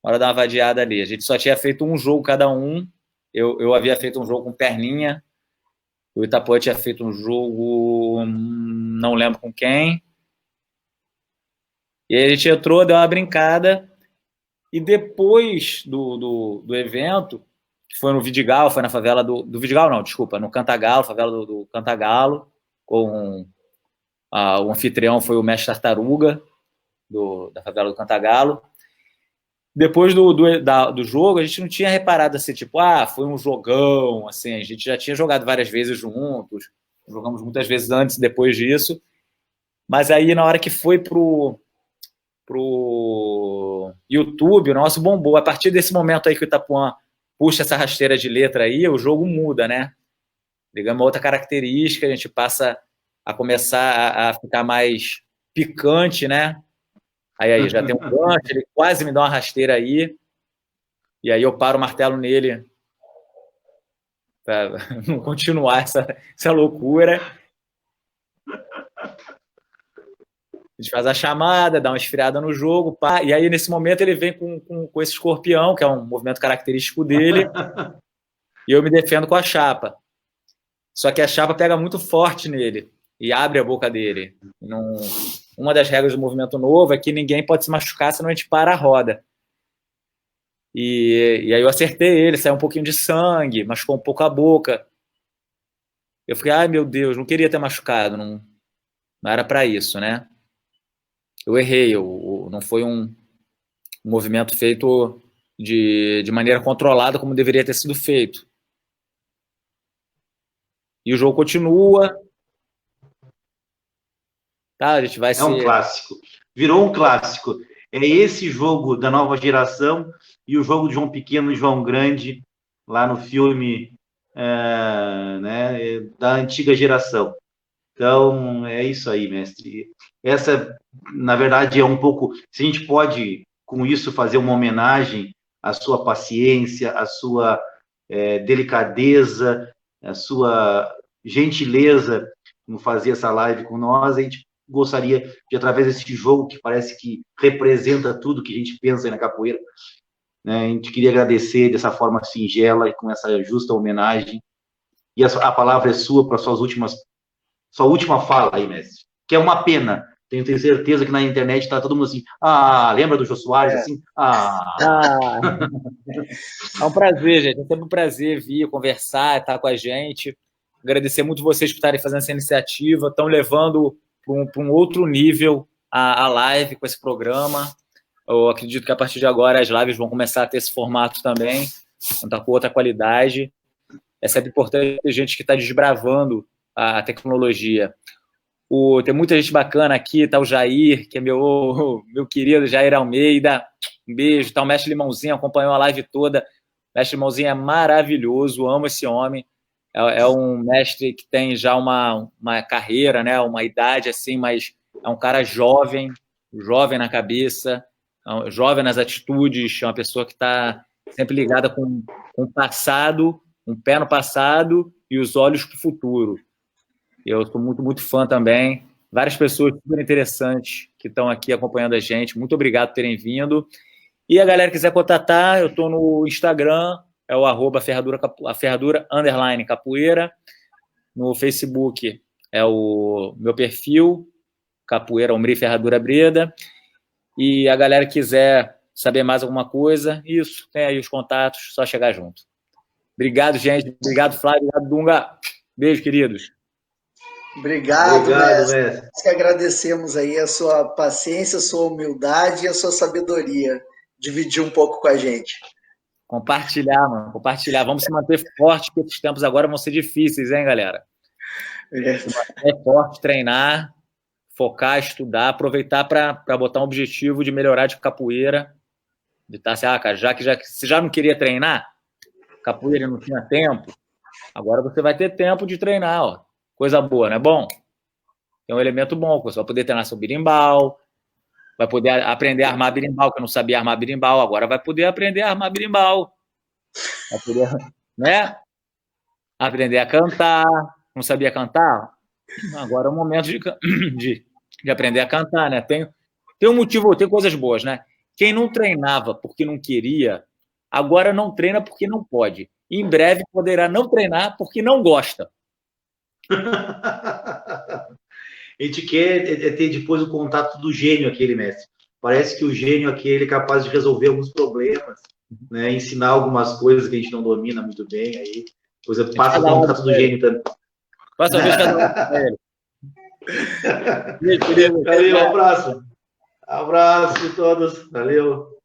Hora de dar uma vadiada ali. A gente só tinha feito um jogo cada um. Eu havia feito um jogo com perninha. O Itapuã tinha feito um jogo, não lembro com quem. E aí a gente entrou, deu uma brincada. E depois do evento, que foi no Vidigal, foi na favela do Vidigal, não, desculpa, no Cantagalo, favela do Cantagalo, com o anfitrião foi o mestre Tartaruga, da favela do Cantagalo. Depois do jogo, a gente não tinha reparado assim, tipo, foi um jogão, assim, a gente já tinha jogado várias vezes juntos, jogamos muitas vezes antes e depois disso, mas aí na hora que foi pro YouTube, o nosso bombou. A partir desse momento aí que o Itapuã puxa essa rasteira de letra aí, o jogo muda, né? Ligamos uma outra característica, a gente passa a começar a ficar mais picante, né? Aí já tem um gancho, ele quase me dá uma rasteira aí, e aí eu paro o martelo nele para não continuar essa loucura. A gente faz a chamada, dá uma esfriada no jogo, pá, e aí nesse momento ele vem com esse escorpião, que é um movimento característico dele, e eu me defendo com a chapa. Só que a chapa pega muito forte nele e abre a boca dele. Uma das regras do Movimento Novo é que ninguém pode se machucar, senão a gente para a roda. E aí eu acertei ele, saiu um pouquinho de sangue, machucou um pouco a boca. Eu fiquei, ai meu Deus, não queria ter machucado, não era para isso, né? Eu errei, não foi um movimento feito de maneira controlada como deveria ter sido feito. E o jogo continua. Tá, a gente vai um clássico. Virou um clássico. É esse jogo da nova geração e o jogo de João Pequeno e João Grande, lá no filme da antiga geração. Então, é isso aí, mestre. Essa, na verdade, é um pouco... Se a gente pode com isso, fazer uma homenagem à sua paciência, à sua delicadeza, à sua gentileza em fazer essa live com nós. A gente gostaria de, através desse jogo, que parece que representa tudo que a gente pensa aí na capoeira, né, a gente queria agradecer dessa forma singela e com essa justa homenagem. E a palavra é sua para sua última fala aí, mestre. Que é uma pena. Tenho certeza que na internet está todo mundo assim, lembra do Jô Soares? Assim, É um prazer, gente. É sempre um prazer vir conversar, estar com a gente. Agradecer muito vocês por estarem fazendo essa iniciativa, estão levando para um outro nível a live com esse programa. Eu acredito que a partir de agora as lives vão começar a ter esse formato também, vão estar com outra qualidade. É sempre importante ter gente que está desbravando a tecnologia. Tem muita gente bacana aqui, tá o Jair, que é meu querido Jair Almeida, um beijo, tá o Mestre Limãozinho, acompanhou a live toda, o Mestre Limãozinho é maravilhoso, amo esse homem, é um mestre que tem já uma carreira, né, uma idade assim, mas é um cara jovem na cabeça, jovem nas atitudes, é uma pessoa que está sempre ligada com o passado, um pé no passado e os olhos para o futuro. Eu sou muito, muito fã também. Várias pessoas super interessantes que estão aqui acompanhando a gente. Muito obrigado por terem vindo. E a galera que quiser contatar, eu estou no Instagram, é o @ferradura_capoeira. No Facebook é o meu perfil, Capoeira Omri Ferradura Breda. E a galera que quiser saber mais alguma coisa, isso, tem aí os contatos, só chegar junto. Obrigado, gente. Obrigado, Flávio. Obrigado, Dunga. Beijo, queridos. Obrigado, mestre. Nós que agradecemos aí a sua paciência, a sua humildade e a sua sabedoria. Dividir um pouco com a gente. Compartilhar, mano. Compartilhar. Vamos se manter forte, porque esses tempos agora vão ser difíceis, hein, galera? É forte, treinar, focar, estudar, aproveitar para botar um objetivo de melhorar de capoeira. De estar assim, cara, já que você já não queria treinar, capoeira não tinha tempo, agora você vai ter tempo de treinar, ó. Coisa boa, não é bom? É um elemento bom, você vai poder treinar seu berimbau, vai poder aprender a armar berimbau, que eu não sabia armar berimbau, agora vai poder aprender a armar berimbau. Vai poder, né? Aprender a cantar, não sabia cantar? Agora é o momento de aprender a cantar, né? Tem um motivo, tem coisas boas, né? Quem não treinava porque não queria, agora não treina porque não pode. Em breve poderá não treinar porque não gosta. A gente quer ter depois o contato do gênio aquele, mestre. Parece que o gênio aquele é capaz de resolver alguns problemas, né? Ensinar algumas coisas que a gente não domina muito bem. Aí depois passa o contato do gênio também. Passa a vez cada um. Valeu, um abraço. Abraço a todos. Valeu.